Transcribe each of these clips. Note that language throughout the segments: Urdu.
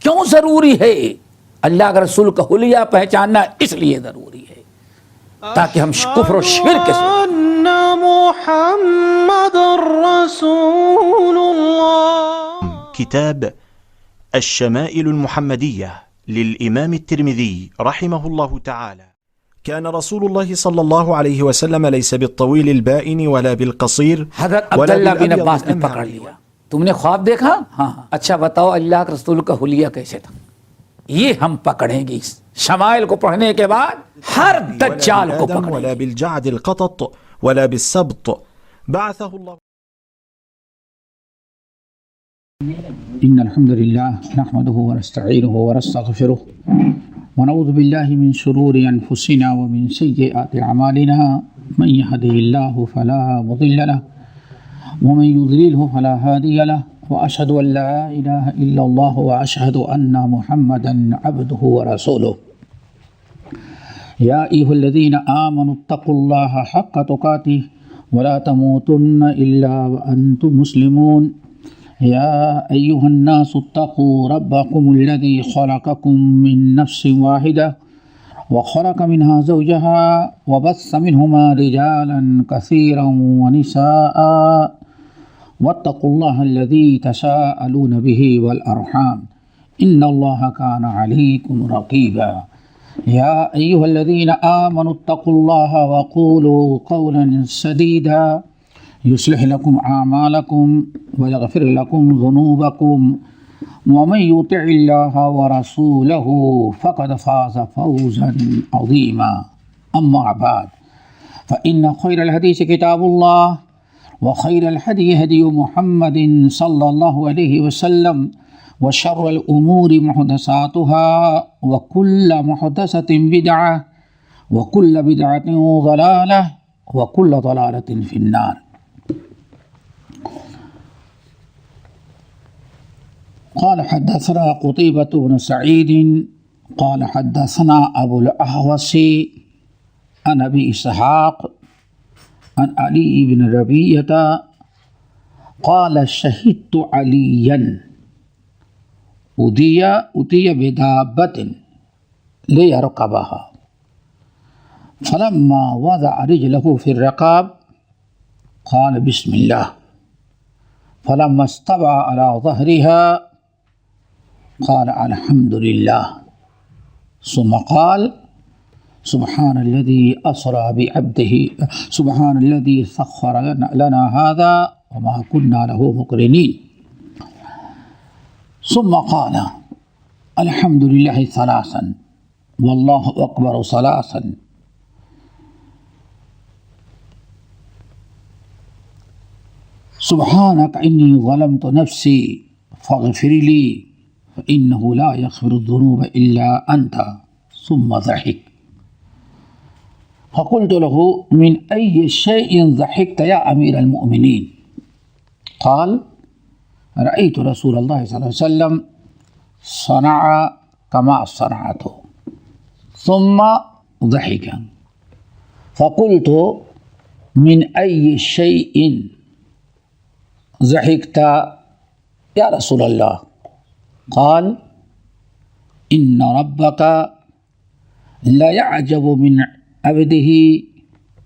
کیوں ضروری ہے؟ اللہ کے رسول کا حلیہ پہچاننا اس لیے ضروری ہے تاکہ ہم کفر و شرک سے محمد رسول اللہ. كتاب الشمائل المحمدية للإمام الترمذي رحمه الله تعالى. كان رسول الله صلى الله عليه وسلم ليس بالطويل البائن ولا بالقصير حضرت عبداللہ بن عباس نے پکڑ لیا. تم نے خواب دیکھا؟ ہاں. اچھا بتاؤ اللہ کے رسول کا حلیہ کیسے تھا؟ یہ ہم پکڑیں گے شمائل کو پڑھنے کے بعد ہر دجال کو پکڑیں ولا گے. بالجعد القطط ولا بالسبط بعثه الله. إن الحمد لله نحمده ونستعينه ونستغفره ونعوذ بالله من شرور أنفسنا ومن سيئات أعمالنا من يهده الله فلا مضل له ومن يضلله فلا هادي له وأشهد أن لا إله إلا الله وأشهد أن محمدا عبده ورسوله. يا أيها الذين آمنوا اتقوا الله حق تقاته ولا تموتن إلا وأنتم مسلمون. يا أيها الناس اتقوا ربكم الذي خلقكم من نفس واحدة وخلق منها زوجها وبث منهما رجالا كثيرا ونساء واتقوا الله الذي تساءلون به والأرحام إن الله كان عليكم رقيبا. يا أيها الذين آمنوا اتقوا الله وقولوا قولا سديدا يصلح لكم أعمالكم ويغفر لكم ذنوبكم ومن يطع الله ورسوله فقد فاز فوزا عظيما. أما بعد فإن خير الحديث كتاب الله وخير الهدي هدي محمد صلى الله عليه وسلم وشر الأمور محدثاتها وكل محدثة بدعة وكل بدعة ضلالة وكل ضلالة في النار. قال حدثنا قتيبة بن سعيد قال حدثنا أبو الأحوص عن أبي إسحاق عن علي بن ربيعة قال شهدت عليا أتي بدابة ليركبها فلما وضع رجله في الرقاب قال بسم الله فلما استوى على ظهرها قال الحمد لله ثم قال سبحان الذي أسرى بعبده سبحان الذي سخر لنا هذا وما كنا له مقرنين ثم قال الحمد لله ثلاثا والله أكبر ثلاثا سبحانك إني ظلمت نفسي فاغفر لي فإنه لا يغفر الذنوب إلا أنت ثم ضحك فقلت له من أي شيء ضحكت يا أمير المؤمنين؟ قال رأيت رسول الله صلى الله عليه وسلم صنع كما صنعته ثم ضحك فقلت من أي شيء ضحكت يا رسول الله؟ قال إن ربك لا يعجب من عبده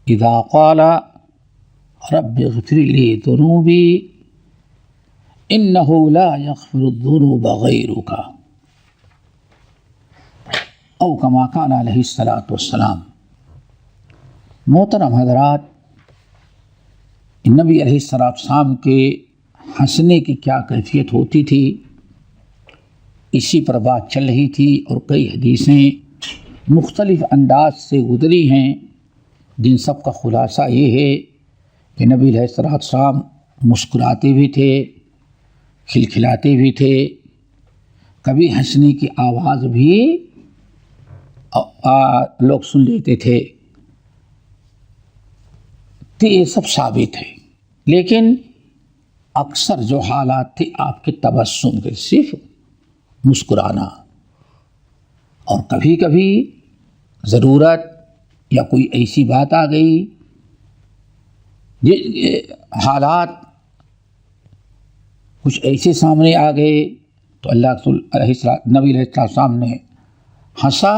إذا قال رب اغفر لي ذنوبي إنه لا يغفر الذنوب غيرك أو كما قال عليه الصلاة والسلام. محترم حضرات، نبی علیہ السلام کے ہنسنے کی کیا کیفیت ہوتی تھی، اسی پر بات چل رہی تھی اور کئی حدیثیں مختلف انداز سے گزری ہیں جن سب کا خلاصہ یہ ہے کہ نبی علیہ السلام مسکراتے بھی تھے، کھلکھلاتے بھی تھے، کبھی ہنسنے کی آواز بھی لوگ سن لیتے تھے. تو یہ سب ثابت ہے، لیکن اکثر جو حالات تھے آپ کے تبسم کے، صرف مسکرانا، اور کبھی کبھی ضرورت یا کوئی ایسی بات آ گئی، حالات کچھ ایسے سامنے آ گئے تو اللہ رسول نبی علیہ السلام نے ہنسا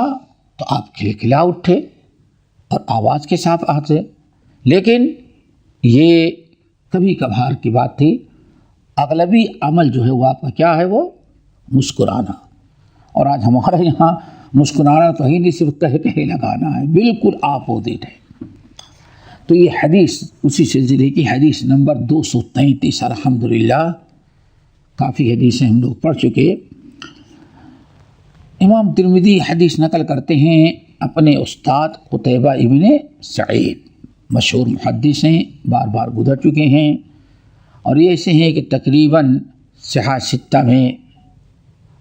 تو آپ کھلکھلا اٹھے اور آواز کے ساتھ آتے، لیکن یہ کبھی کبھار کی بات تھی، اغلبی عمل جو ہے وہ آپ کا کیا ہے، وہ مسکرانا. اور آج ہمارے یہاں مسکرانا تو ہی نہیں، صرف کہے لگانا ہے، بالکل اپوزٹ ہے. تو یہ حدیث اسی سلسلے کی حدیث نمبر 233. الحمدللہ کافی حدیثیں ہم لوگ پڑھ چکے. امام ترمذی حدیث نقل کرتے ہیں اپنے استاد قتیبہ ابن سعید، مشہور محدث ہیں، بار بار گزر چکے ہیں، اور یہ ایسے ہیں کہ تقریباً صحاح ستہ میں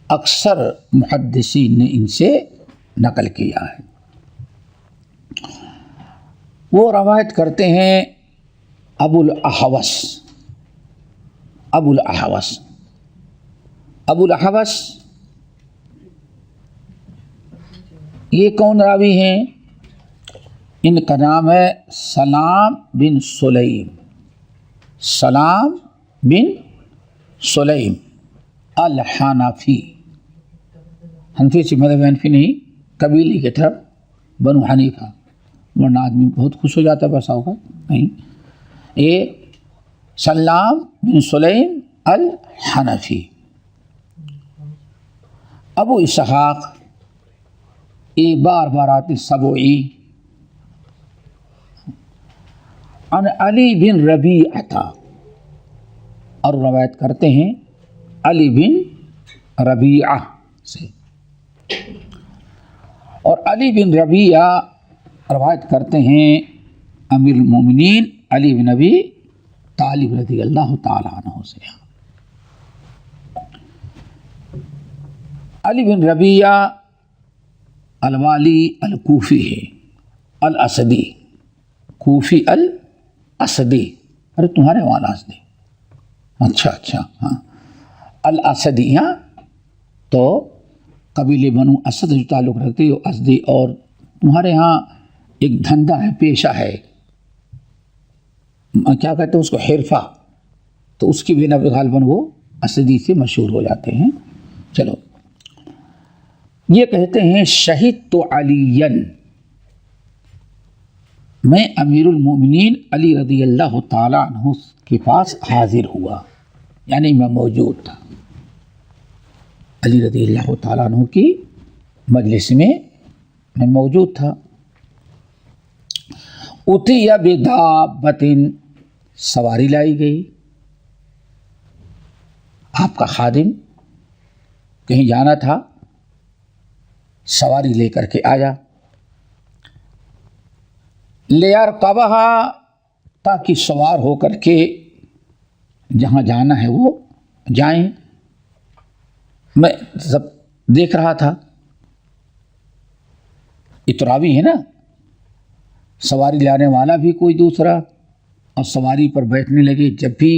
اکثر محدثین نے ان سے نقل کیا ہے. وہ روایت کرتے ہیں ابو الاحوص. یہ کون راوی ہیں؟ ان کا نام ہے سلام بن سلیم الحنفی. حنفی سے مذہب حنفی نہیں، قبیلے کی طرف بنو حنیفہ، ورنہ آدمی بہت خوش ہو جاتا ہے بسا ہوگا نہیں. یہ سلام بن سلیم الحنفی. ابو اسحاق یہ بار بار آتے سبوعی. عن علی بن ربیعہ، اور روایت کرتے ہیں علی بن ربیعہ سے. اور علی بن ربیعہ روایت کرتے ہیں امیر المومنین علی بن ابی طالب رضی اللہ تعالیٰ عنہ سے. علی بن ربیعہ الوالی الکوفی ہے، الاسدی، کوفی الاسدی. ارے تمہارے وہاں اسدی، اچھا ہاں، الاسدی. ہاں تو قبیلے بنو اسد جو تعلق رکھتے ہو اسدی. اور تمہارے ہاں ایک دھندا ہے، پیشہ ہے، کیا کہتے ہیں اس کو، حرفہ، تو اس کی بنا پہ غالباً وہ اسدی سے مشہور ہو جاتے ہیں. چلو، یہ کہتے ہیں شہید تو علین، میں امیر المومنین علی رضی اللہ تعالیٰ عنہ کے پاس حاضر ہوا، یعنی میں موجود تھا علی رضی اللہ تعالیٰ عنہ کی مجلس میں میں موجود تھا. اتی بدابۃ، سواری لائی گئی. آپ کا خادم کہیں جانا تھا، سواری لے کر کے آیا. لیرکبھا، تاکہ سوار ہو کر کے جہاں جانا ہے وہ جائیں. میں سب دیکھ رہا تھا، اتراوی ہے نا، سواری لانے والا بھی کوئی دوسرا، اور سواری پر بیٹھنے لگے جب بھی،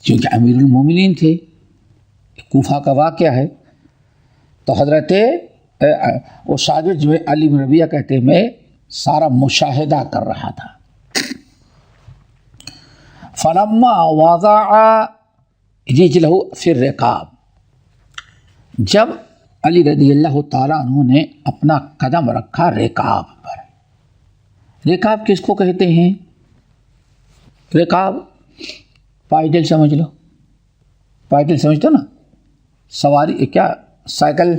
چونکہ امیر المومنین تھے. کوفہ کا واقعہ ہے. تو حضرت وہ شاگرد جو ہے علی بن ربیعہ کہتے ہیں میں سارا مشاہدہ کر رہا تھا. فلما وضع رجلہ فی الرکاب، جب علی رضی اللہ تعالیٰ عنہ نے اپنا قدم رکھا رکاب پر. رکاب کس کو کہتے ہیں؟ رکاب پائیڈل سمجھ لو، پائیڈل سمجھتے نا، سواری کیا، سائیکل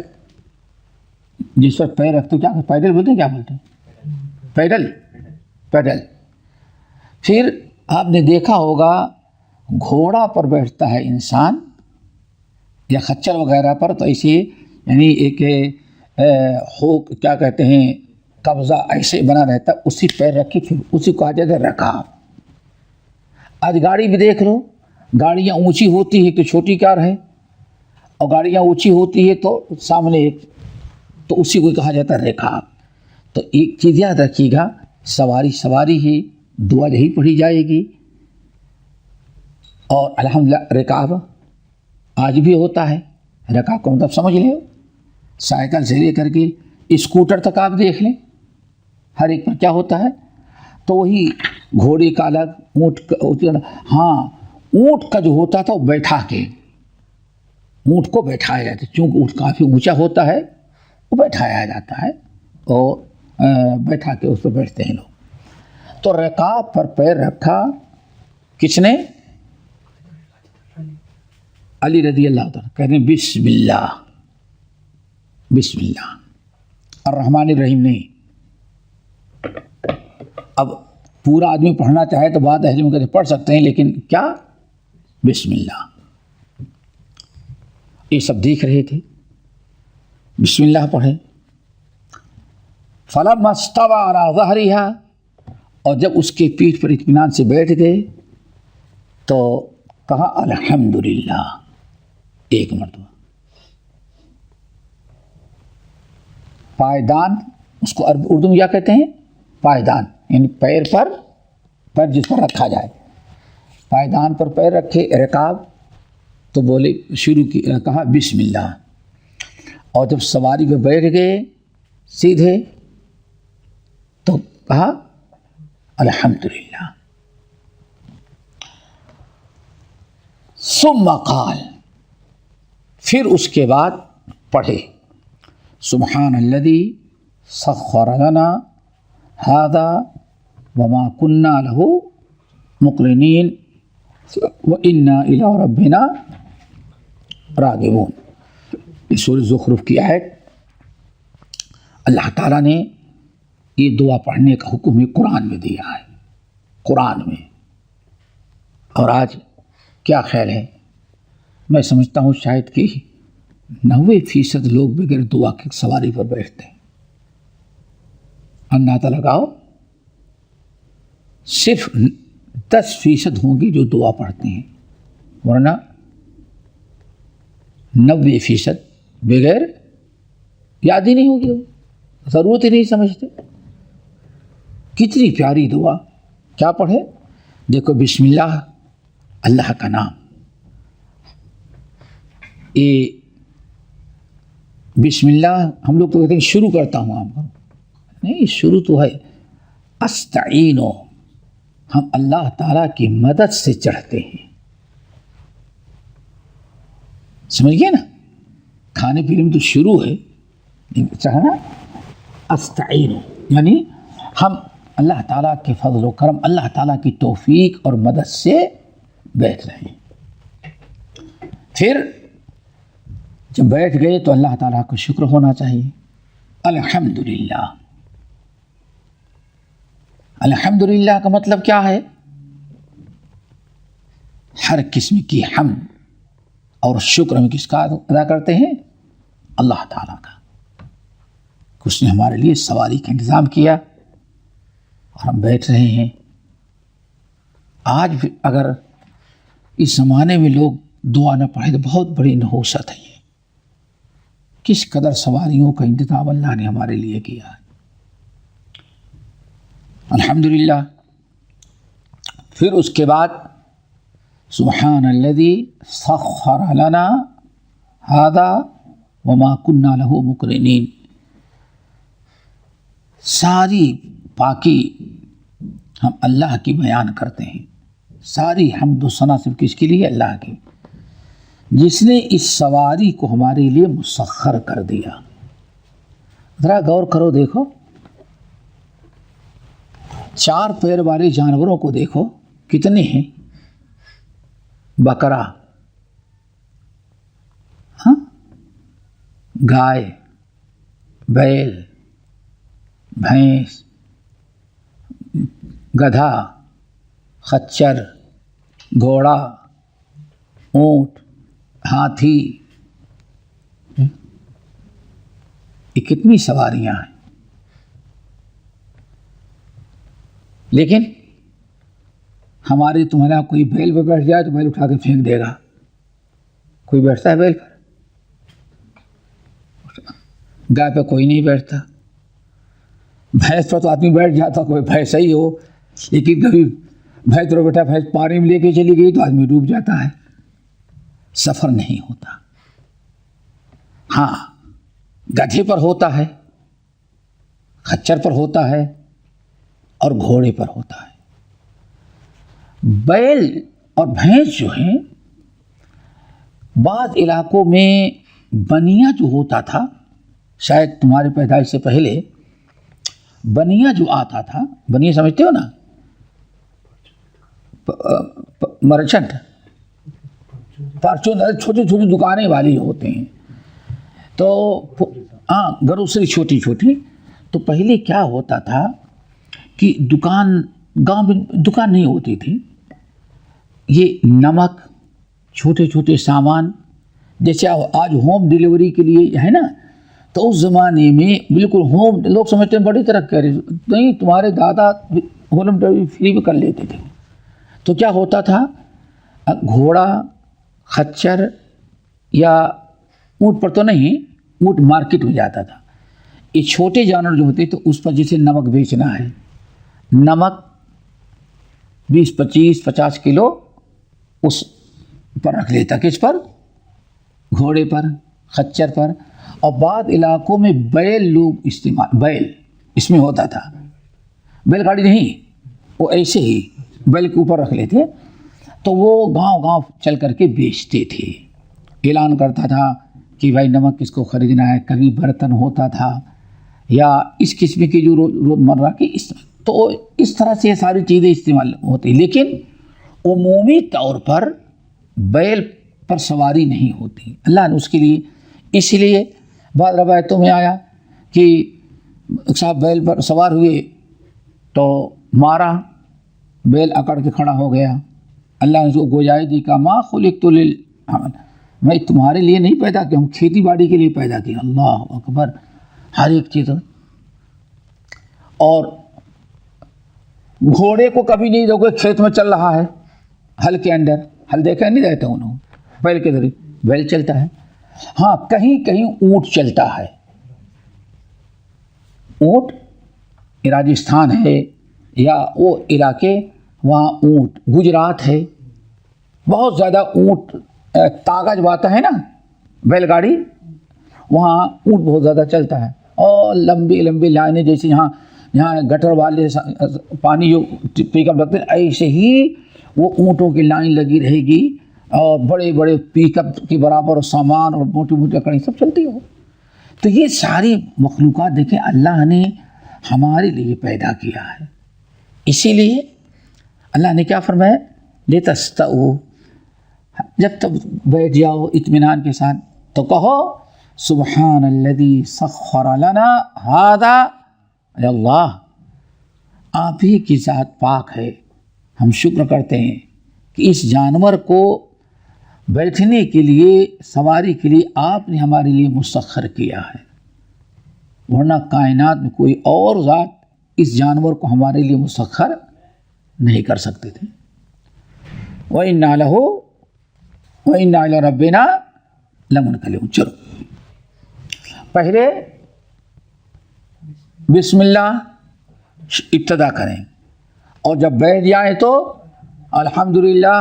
جس پر پیر رکھتے کیا پائیڈل بولتے ہیں، کیا بولتے ہیں، پیڈل. پھر آپ نے دیکھا ہوگا گھوڑا پر بیٹھتا ہے انسان یا خچر وغیرہ پر، تو ایسے یعنی ایک ہو کیا کہتے ہیں قبضہ ایسے بنا رہتا، اسی پیر رکھی، پھر اسی کو آ جاتا ہے رکاب. آج گاڑی بھی دیکھ لو، گاڑیاں اونچی ہوتی ہے تو چھوٹی کار ہے، اور گاڑیاں اونچی ہوتی ہے تو سامنے ایک، تو اسی کو کہا جاتا ہے رکاب. تو ایک چیز یاد رکھیے گا، سواری ہی، دعا یہی پڑھی جائے گی. اور الحمدللہ رکاب آج بھی ہوتا ہے. رکاب کا مطلب سمجھ لیں، سائیکل سے لے کر کے اسکوٹر تک آپ دیکھ لیں، ہر ایک پر کیا ہوتا ہے. تو وہی گھوڑے کا الگ، اونٹ کا، ہاں اونٹ کا جو ہوتا تھا وہ بیٹھا کے، اونٹ کو بیٹھایا جاتا ہے، چونکہ اونٹ کافی اونچا ہوتا ہے وہ بیٹھایا جاتا ہے اور بیٹھا کے اس پہ بیٹھتے ہیں لوگ۔ تو رکاب پر پیر رکھا کس نے؟ علی رضی اللہ تعالیٰ، کہتے ہیں بسم اللہ، بسم اللہ الرحمن الرحیم نہیں۔ اب پورا آدمی پڑھنا چاہے تو بعد اہل کہتے پڑھ سکتے ہیں، لیکن کیا؟ بسم اللہ۔ یہ سب دیکھ رہے تھے، بسم اللہ پڑھے۔ فلما استوى على ظهرها، اور جب اس کے پیٹھ پر اطمینان سے بیٹھ گئے تو کہا الحمدللہ ایک مرتبہ۔ پائیدان، اس کو اردو میں کیا کہتے ہیں؟ پائیدان، یعنی پیر جس پر رکھا جائے، پائیدان پر پیر رکھے رکاب، تو بولے شروع کی، کہا بسم اللہ، اور جب سواری پہ بیٹھ گئے سیدھے تو کہا الحمدللہ۔ ثم قال، پھر اس کے بعد پڑھے سبحان الذی سخر لنا ھذا وما كنا له مقرنین وإنا إلی ربنا راغبون۔ اس سورۃ زخرف کی آیت، اللہ تعالیٰ نے یہ دعا پڑھنے کا حکم قرآن میں دیا ہے، قرآن میں۔ اور آج کیا خیال ہے، میں سمجھتا ہوں شاید کہ 90% لوگ بغیر دعا کی سواری پر بیٹھتے ہیں۔ اندازہ لگاؤ، صرف 10% ہوں گی جو دعا پڑھتے ہیں، ورنہ 90% بغیر یاد ہی نہیں ہوگی، ضرورت ہی نہیں سمجھتے۔ کتنی پیاری دعا، کیا پڑھے؟ دیکھو بسم اللہ، اللہ کا نام، یہ بسم اللہ ہم لوگ تو کہتے ہیں شروع کرتا ہوں آپ کو، نہیں، شروع تو ہے استعینو، ہم اللہ تعالیٰ کی مدد سے چڑھتے ہیں، سمجھ گئے نا؟ کھانے پینے میں تو شروع ہے، چڑھنا استعینو، یعنی ہم اللہ تعالیٰ کے فضل و کرم، اللہ تعالیٰ کی توفیق اور مدد سے بیٹھ رہے ہیں۔ پھر جب بیٹھ گئے تو اللہ تعالیٰ کو شکر ہونا چاہیے، الحمدللہ۔ الحمدللہ کا مطلب کیا ہے؟ ہر قسم کی حمد اور شکر ہم کس کا ادا کرتے ہیں؟ اللہ تعالیٰ کا۔ اس نے ہمارے لیے سواری کا انتظام کیا اور ہم بیٹھ رہے ہیں۔ آج بھی اگر اس زمانے میں لوگ دعا نہ پڑھیں تو بہت بڑی نحوست ہے یہ۔ کس قدر سواریوں کا انتظام اللہ نے ہمارے لیے کیا ہے، الحمدللہ۔ پھر اس کے بعد سبحان الذی سخر لنا ھذا وما كنا له مقرنین، ساری پاکی ہم اللہ کی بیان کرتے ہیں، ساری حمد و ثنا صرف کس کے لیے؟ اللہ کی، جس نے اس سواری کو ہمارے لیے مسخر کر دیا۔ ذرا غور کرو، دیکھو 4 پیر والے جانوروں کو دیکھو کتنے ہیں؟ بکرا، ہاں، گائے، بیل، بھینس، گدھا، خچر، گھوڑا، اونٹ، ہاتھی، یہ کتنی سواریاں ہیں۔ لیکن ہمارے تمہارا کوئی بیل پہ بیٹھ جائے تو بیل اٹھا کے پھینک دے گا۔ کوئی بیٹھتا ہے بیل پر؟ گائے پہ کوئی نہیں بیٹھتا۔ بھینس پر تو آدمی بیٹھ جاتا، کوئی بھینس ہی ہو، لیکن کبھی بھینس پر بیٹھا، بھینس پانی میں لے کے چلی گئی تو آدمی ڈوب جاتا ہے، سفر نہیں ہوتا۔ ہاں، گدھے پر ہوتا ہے، خچر پر ہوتا ہے اور گھوڑے پر ہوتا ہے۔ بیل اور بھینس جو ہیں بعض علاقوں میں بنیا جو ہوتا تھا، شاید تمہارے پیدائش سے پہلے بنیا جو آتا تھا، بنیا سمجھتے ہو نا، مرچنٹ، فارچون، چھوٹی چھوٹی دکانیں والی ہوتے ہیں، تو ہاں گروسری چھوٹی چھوٹی. تو پہلے کیا ہوتا تھا کہ گاؤں میں دکان نہیں ہوتی تھی، یہ نمک، چھوٹے چھوٹے سامان، جیسے آج ہوم ڈیلیوری کے لیے ہے نا، تو اس زمانے میں بالکل ہوم، لوگ سمجھتے ہیں بڑی طرح کہہ رہے نہیں، تمہارے دادا ہوم ڈیلیوری فری میں کر لیتے تھے. تو کیا ہوتا تھا، گھوڑا، خچر یا اونٹ پر تو نہیں، اونٹ مارکیٹ میں جاتا تھا. یہ چھوٹے جانور جو ہوتے تو اس پر جیسے نمک بیچنا ہے، نمک 20 25 50 کلو اس پر رکھ لیتا، کس پر، گھوڑے پر، خچر پر. اور بعض علاقوں میں بیل لوگ استعمال، بیل اس میں ہوتا تھا، بیل گاڑی نہیں، وہ ایسے ہی بیل کے اوپر رکھ لیتے، تو وہ گاؤں گاؤں چل کر کے بیچتے تھے، اعلان کرتا تھا کہ بھائی نمک کس کو خریدنا ہے. کبھی برتن ہوتا تھا یا اس قسم کی جو روزمرہ کی، تو اس طرح سے یہ ساری چیزیں استعمال ہوتی. لیکن عمومی طور پر بیل پر سواری نہیں ہوتی، اللہ نے اس کے لیے، اس لیے بعض روایتوں میں آیا کہ صاحب بیل پر سوار ہوئے تو مارا، بیل اکڑ کے کھڑا ہو گیا. اللہ نے اس کو گوجائے دی کا ما خلقت للعمل، میں تمہارے لیے نہیں پیدا کیا ہوں، کھیتی باڑی کے لیے پیدا کیا. اللہ اکبر، ہر ایک چیز. اور گھوڑے کو کبھی نہیں دیکھو کھیت میں چل رہا ہے، ہل کے اندر، ہل دیکھا نہیں رہتا انہوں، بیل کے ذریعے بیل چلتا ہے. ہاں کہیں کہیں اونٹ چلتا ہے، اونٹ راجستھان ہے یا وہ علاقے وہاں اونٹ، گجرات ہے بہت زیادہ اونٹ، تاغا جو آتا ہے نا بیل گاڑی، وہاں اونٹ بہت زیادہ چلتا ہے. اور لمبی لمبی لائنیں، جیسے یہاں گٹر والے پانی جو پک اپ رکھتے ہیں، ایسے ہی وہ اونٹوں کی لائن لگی رہے گی، اور بڑے بڑے پک اپ کے برابر سامان اور موٹی موٹی لکڑی سب چلتی ہو. تو یہ ساری مخلوقات دیکھیں اللہ نے ہمارے لیے پیدا کیا ہے. اسی لیے اللہ نے کیا فرمایا، لِتَسْتَوُوا، جب تک بیٹھ جاؤ اطمینان کے ساتھ تو کہو سبحان الذی سخر لنا ھذا، اے اللہ آپ ہی کی ذات پاک ہے، ہم شکر کرتے ہیں کہ اس جانور کو بیٹھنے کے لیے، سواری کے لیے آپ نے ہمارے لیے مسخر کیا ہے، ورنہ کائنات میں کوئی اور ذات اس جانور کو ہمارے لیے مسخر نہیں کر سکتے تھے. وَإِنَّا لَهُ وَإِنَّا إِلَىٰ رَبِّنَا لَمُنْقَلِبُونَ. چلو پہلے بسم اللہ ابتدا کریں، اور جب بیٹھ جائیں تو الحمدللہ،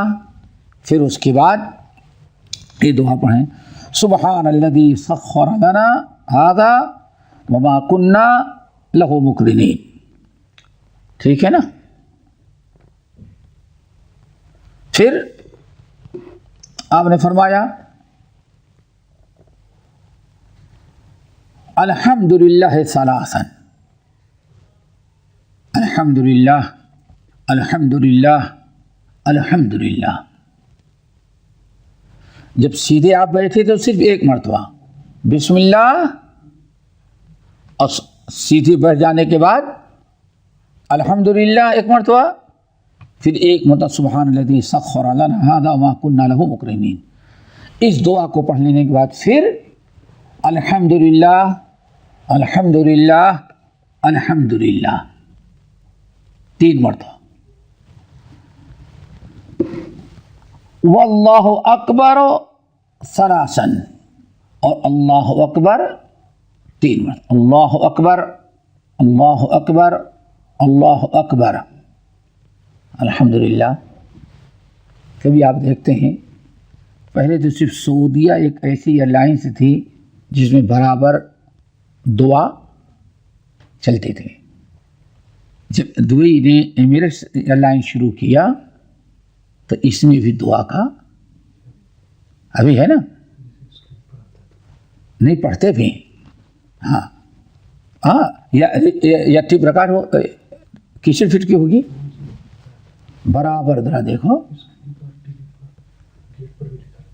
پھر اس کے بعد یہ دعا پڑھیں سبحان الذی سخر لنا ھذا وما کننا لہ مقرنین. ٹھیک ہے نا؟ پھر آپ نے فرمایا الحمدللہ ثلاثا، الحمدللہ الحمدللہ الحمدللہ. جب سیدھے آپ بیٹھے تو صرف ایک مرتبہ بسم اللہ، اور سیدھے بیٹھ جانے کے بعد الحمدللہ ایک مرتبہ، پھر ایک مرتبہ سبحان الذی سخر لنا ھذا وما کننا لہ مقرنین. اس دعا کو پڑھ لینے کے بعد پھر الحمدللہ الحمدللہ الحمدللہ 3 مرتبہ. واللہ اکبر ثلاثا، اور اللہ اکبر 3 مرتبہ. اللہ اکبر اللہ اکبر اللہ اکبر. الحمدللہ. کبھی آپ دیکھتے ہیں پہلے تو صرف سعودیہ ایک ایسی ایئر لائنس تھی جس میں برابر دعا چلتے تھے. جب دبئی نے ایمریٹس ایئر لائن شروع کیا تو اس میں بھی دعا کا ابھی ہے نا, نہیں پڑھتے بھی ہیں. ہاں ہاں, یا ٹپ ریکارڈ ہو کسی فٹ کی ہوگی برابر, ذرا دیکھو.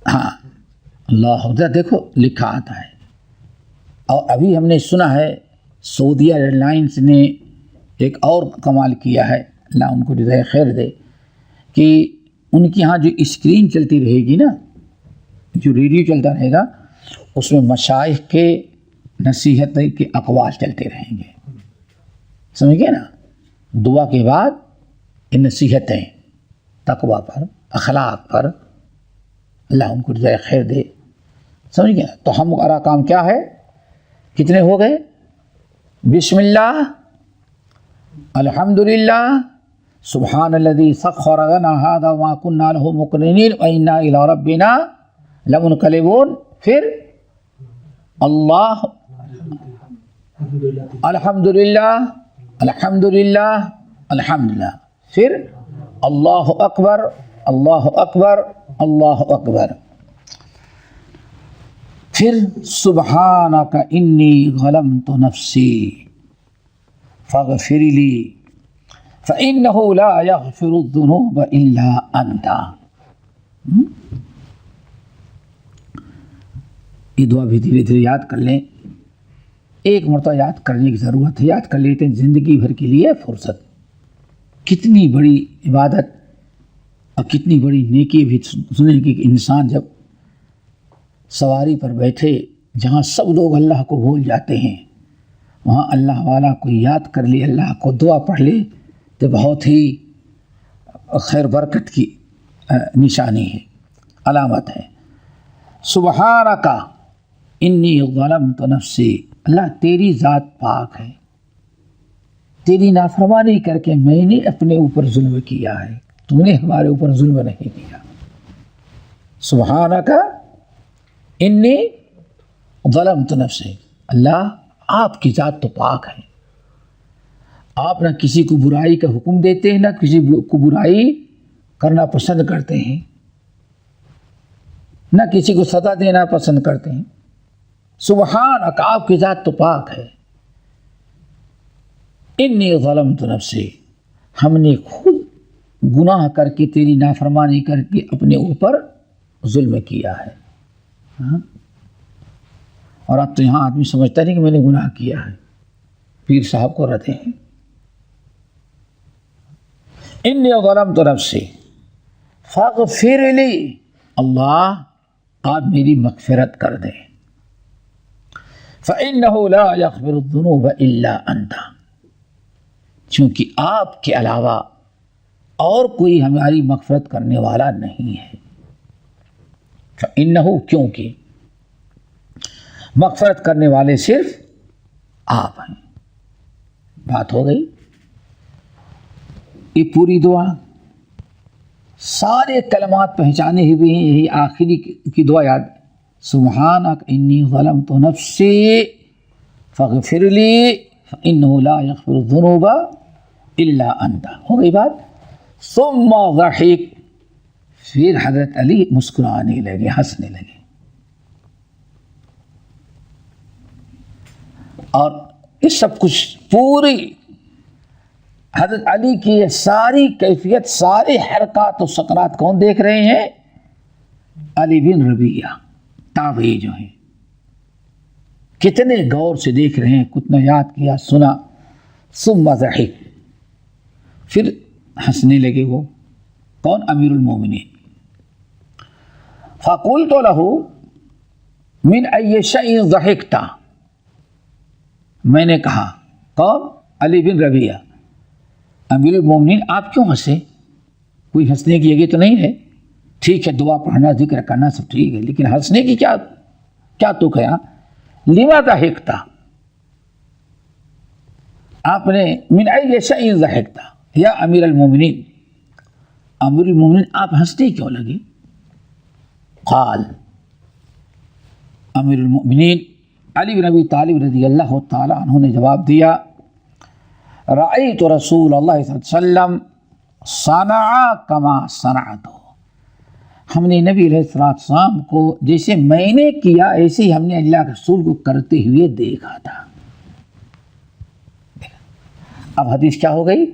ہاں اللہ ذرا دیکھو لکھا آتا ہے. اور ابھی ہم نے سنا ہے سعودیہ ایئر لائنس نے ایک اور کمال کیا ہے, اللہ ان کو جزائے خیر دے, کہ ان کے ہاں جو اسکرین چلتی رہے گی نا, جو ریڈیو چلتا رہے گا, اس میں مشائخ کے نصیحت کے اقوال چلتے رہیں گے. سمجھ گئے نا, دعا کے بعد یہ نصیحتیں تقویٰ پر, اخلاق پر, اللہ ان کو جزائے خیر دے. سمجھ گئے نا. تو ہمارا کام کیا ہے, کتنے ہو گئے؟ بسم اللہ, الحمدللہ, سبحان الذی سخر لنا ھذا وما كنا له مقرنین وإنا إلی ربنا لمنقلبون. پھر اللہ, الحمدللہ الحمدللہ الحمدللہ, پھر اللہ اکبر اللہ اکبر اللہ اکبر, پھر سبحانک انی ظلمت نفسی فاغفر لی فإنہ لا یغفر الذنوب الا انت. یہ دعا بھی دھیرے دھیرے یاد کر لیں. ایک مرتبہ یاد کرنے کی ضرورت ہے, یاد کر لیتے ہیں زندگی بھر کے لیے فرصت. کتنی بڑی عبادت اور کتنی بڑی نیکی بھی سنیں کہ انسان جب سواری پر بیٹھے جہاں سب لوگ اللہ کو بھول جاتے ہیں, وہاں اللہ والا کو یاد کر لے, اللہ کو دعا پڑھ لے, تو بہت ہی خیر برکت کی نشانی ہے, علامت ہے. سبحانک انی ظلمت نفسی, اللہ تیری ذات پاک ہے, تیری نافرمانی کر کے میں نے اپنے اوپر ظلم کیا ہے, تو نے ہمارے اوپر ظلم نہیں کیا. سبحانک انی ظلمت نفسی, اللہ آپ کی ذات تو پاک ہے, آپ نہ کسی کو برائی کا حکم دیتے ہیں, نہ کسی کو برائی کرنا پسند کرتے ہیں, نہ کسی کو سزا دینا پسند کرتے ہیں. سبحانک, آپ کی ذات تو پاک ہے. انی ظلمت نفسی, ہم نے خود گناہ کر کے تیری نافرمانی کر کے اپنے اوپر ظلم کیا ہے. اور اب تو یہاں آدمی سمجھتا نہیں کہ میں نے گناہ کیا ہے, پیر صاحب کو رہتے ہیں. انی ظلمت نفسی فاغفر لی, اللہ آپ میری مغفرت کر دیں. فإنہ لا یغفر الذنوب الا انت, چونکہ آپ کے علاوہ اور کوئی ہماری مغفرت کرنے والا نہیں ہے. فإنہ, کیونکہ مغفرت کرنے والے صرف آپ ہیں. بات ہو گئی. یہ پوری دعا سارے کلمات پہچانے ہوئے ہیں, یہی آخری کی دعا یاد. سبحانک انی ظلمت نفسی فاغفر لی فإنہ لا یغفر الذنوب الا انت. ہو گئی بات. ثم ضحک, پھر حضرت علی مسکرانے لگے, ہنسنے لگے. اور یہ سب کچھ پوری حضرت علی کی یہ ساری کیفیت, سارے حرکات و سکنات کون دیکھ رہے ہیں؟ علی بن ربیعہ تابعی جو ہیں. کتنے غور سے دیکھ رہے ہیں, کتنا یاد کیا, سنا. ثم ضحک, پھر ہنسنے لگے. وہ کون؟ امیر المومنین. فقلت له من ای شیء ضحکت, میں نے کہا. کون؟ علی بن ربیعہ. امیر المومنین آپ کیوں ہنسے؟ کوئی ہنسنے کی جگہ تو نہیں ہے. ٹھیک ہے, دعا پڑھنا, ذکر کرنا سب ٹھیک ہے, لیکن ہنسنے کی کیا تو کیا؟ لما ضحکت, آپ نے من ای شیء ضحکت یا امیر المومنین, امیر المومنین آپ ہنسنے کیوں لگے؟ قال, امیر المومنین علی بن ابی طالب رضی اللہ تعالی عنہ نے جواب دیا, رأیت رسول اللہ صلی اللہ علیہ وسلم صنع کما صنعت, ہم نے نبی علیہ السلام کو جیسے میں نے کیا ایسے ہی ہم نے اللہ کے رسول کو کرتے ہوئے دیکھا تھا. اب حدیث کیا ہو گئی؟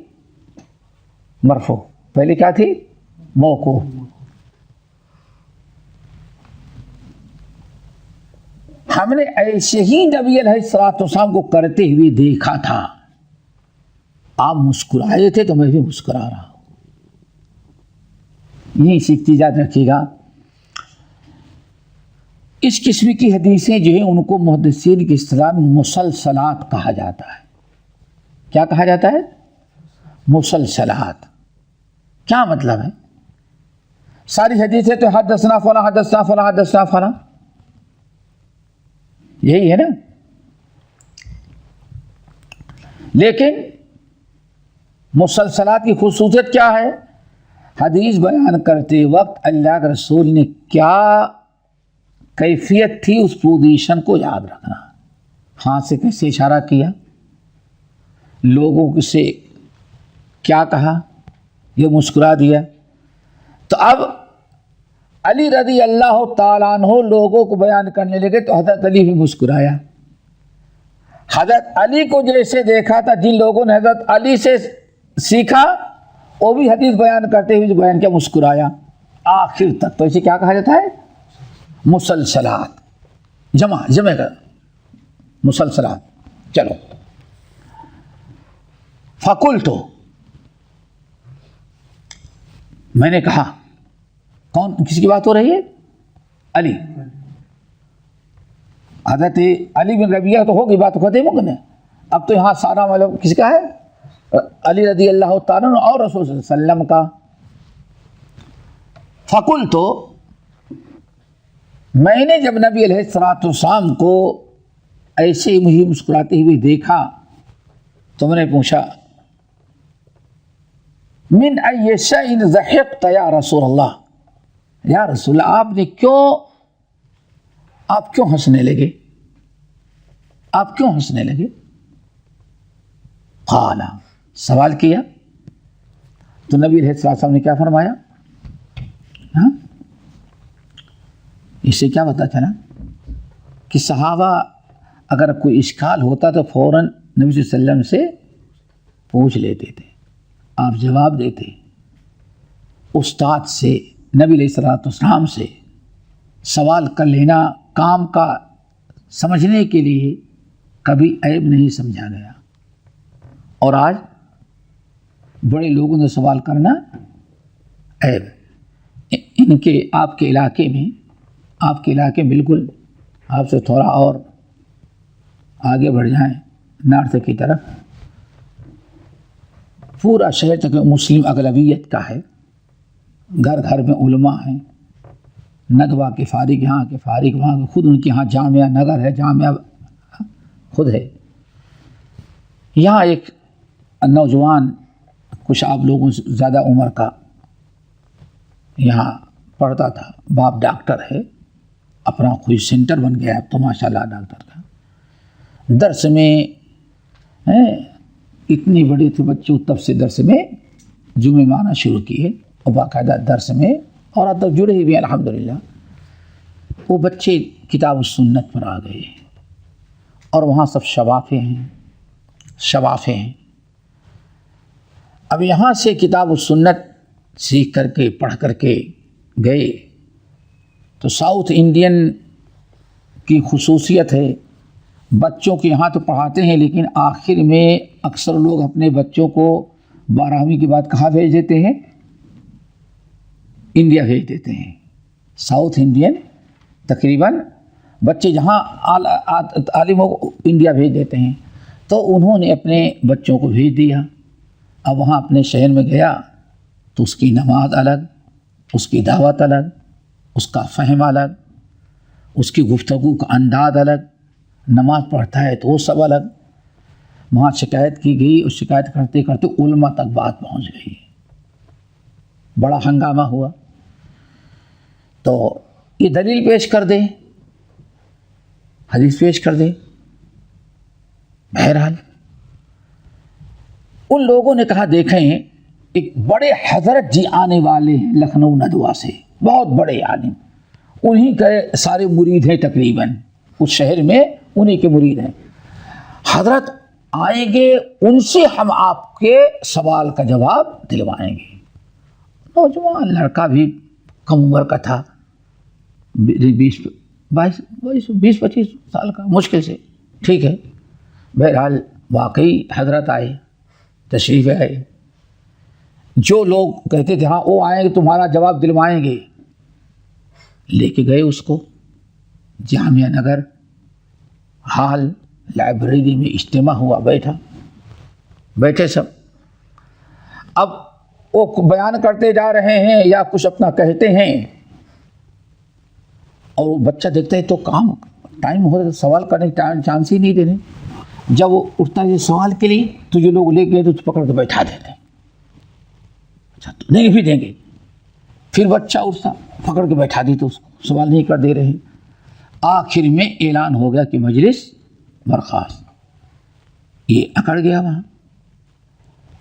مرفوع. پہلے کیا تھی؟ موقوف. ہم نے ایسے ہی نبی علیہ السلام کو کرتے ہوئے دیکھا تھا. آپ مسکرائے تھے تو میں بھی مسکرا رہا ہوں. یہی سیکھتی یاد رکھیے گا. اس قسم کی حدیثیں جو ہیں ان کو محدثین کی اصطلاح میں مسلسلات کہا جاتا ہے. کیا کہا جاتا ہے؟ مسلسلات. کیا مطلب ہے؟ ساری حدیثیں تو حدثنا فلاں حدثنا فلاں حدثنا فلاں، یہی ہے نا. لیکن مسلسلات کی خصوصیت کیا ہے؟ حدیث بیان کرتے وقت اللہ کے رسول نے کیا کیفیت تھی اس پوزیشن کو یاد رکھنا. ہاتھ سے کیسے اشارہ کیا، لوگوں سے کیا کہا، یہ مسکرا دیا. تو اب علی رضی اللہ تعالیٰ عنہ لوگوں کو بیان کرنے لگے تو حضرت علی بھی مسکرایا. حضرت علی کو جیسے دیکھا تھا، جن لوگوں نے حضرت علی سے سیکھا وہ بھی حدیث بیان کرتے ہوئے جو بیان کیا مسکرایا آخر تک. تو اسے کیا کہا جاتا ہے؟ مسلسلات. جمع کر مسلسلات. چلو فقلت، میں نے کہا. کون، کس کی بات ہو رہی ہے؟ علی. حضرت علی بن ربیعہ تو ہوگی، بات ختم ہو گئی. اب تو یہاں سارا مطلب کس کا ہے؟ علی رضی اللہ تعالیٰ اور رسول صلی اللہ علیہ وسلم کا. فقلت، میں نے جب نبی علیہ السلام کو ایسے مجھے مسکراتے ہوئے دیکھا تو میں نے پوچھا من ای شیء ضحکت یا رسول اللہ، یا رسول اللہ آپ کیوں ہنسنے لگے؟ آپ کیوں ہنسنے لگے؟ قال، سوال کیا تو نبی علیہ السلام نے کیا فرمایا؟ ہاں، اس سے کیا پتہ چلا کہ صحابہ اگر کوئی اشکال ہوتا تو فوراً نبی صلی اللہ علیہ وسلم سے پوچھ لیتے تھے. آپ جواب دیتے. استاد سے، نبی علیہ السلام سے سوال کر لینا کام کا سمجھنے کے لیے کبھی عیب نہیں سمجھا گیا. اور آج بڑے لوگوں نے سوال کرنا عیب. ان کے آپ کے علاقے بالکل آپ سے تھوڑا اور آگے بڑھ جائیں نارتھ کی طرف، پورا شہر تک مسلم اغلبیت کا ہے. گھر گھر میں علماء ہیں. ندوہ کے فارغ یہاں کے فارغ وہاں کے، خود ان کے یہاں جامعہ نگر ہے، جامعہ خود ہے. یہاں ایک نوجوان کچھ آپ لوگوں سے زیادہ عمر کا یہاں پڑھتا تھا. باپ ڈاکٹر ہے، اپنا کوئی سینٹر بن گیا اب تو ماشاءاللہ ڈاکٹر کا. درس میں اتنی بڑی تھی بچے، تب سے درس میں جمعے میں آنا شروع کیے اور باقاعدہ درس میں، اور اب تک جڑے ہوئے الحمدللہ. وہ بچے کتاب و سنت پر آ گئے اور وہاں سب شوافے ہیں. اب یہاں سے کتاب و سنت سیکھ کر کے پڑھ کر کے گئے تو ساؤتھ انڈین کی خصوصیت ہے، بچوں کے یہاں تو پڑھاتے ہیں لیکن آخر میں اکثر لوگ اپنے بچوں کو 12ویں کے بعد کہاں بھیج دیتے ہیں؟ انڈیا بھیج دیتے ہیں. ساؤتھ انڈین تقریباً بچے جہاں عالموں کو انڈیا بھیج دیتے ہیں. تو انہوں نے اپنے بچوں کو بھیج دیا. اب وہاں اپنے شہر میں گیا تو اس کی نماز الگ، اس کی دعوت الگ، اس کا فہم الگ، اس کی گفتگو کا انداز الگ. نماز پڑھتا ہے تو وہ سب الگ. وہاں شکایت کی گئی اور شکایت کرتے کرتے علماء تک بات پہنچ گئی. بڑا ہنگامہ ہوا. تو یہ دلیل پیش کر دے، حدیث پیش کر دے. بہرحال ان لوگوں نے کہا دیکھیں ایک بڑے حضرت جی آنے والے ہیں لکھنؤ ندوہ سے. بہت بڑے عالم، انہی کے سارے مرید ہیں تقریباً اس شہر میں، انہی کے مرید ہیں. حضرت آئیں گے، ان سے ہم آپ کے سوال کا جواب دلوائیں گے. نوجوان لڑکا بھی کم عمر کا تھا، 20-25 سال کا مشکل سے. ٹھیک ہے، بہرحال واقعی حضرت آئے، تشریف آئے. جو لوگ کہتے تھے ہاں وہ آئیں گے تمہارا جواب دلوائیں گے، لے کے گئے اس کو جامعہ نگر ہال لائبریری میں. اجتماع ہوا، بیٹھے سب. اب وہ بیان کرتے جا رہے ہیں یا کچھ اپنا کہتے ہیں، اور وہ بچہ دیکھتا ہے تو کام ٹائم ہو رہا ہے، سوال کرنے کا چانس ہی نہیں دینے. جب وہ اٹھتا ہے سوال کے لیے تو یہ لوگ لے گئے تو پکڑ کے بیٹھا دیتے ہیں. اچھا تو نہیں بھی دیں گے. پھر بچہ اٹھتا، پکڑ کے بیٹھا دی تو اس کو سوال نہیں کر دے رہے. آخر میں اعلان ہو گیا کہ مجلس برخاست. یہ اکڑ گیا وہاں.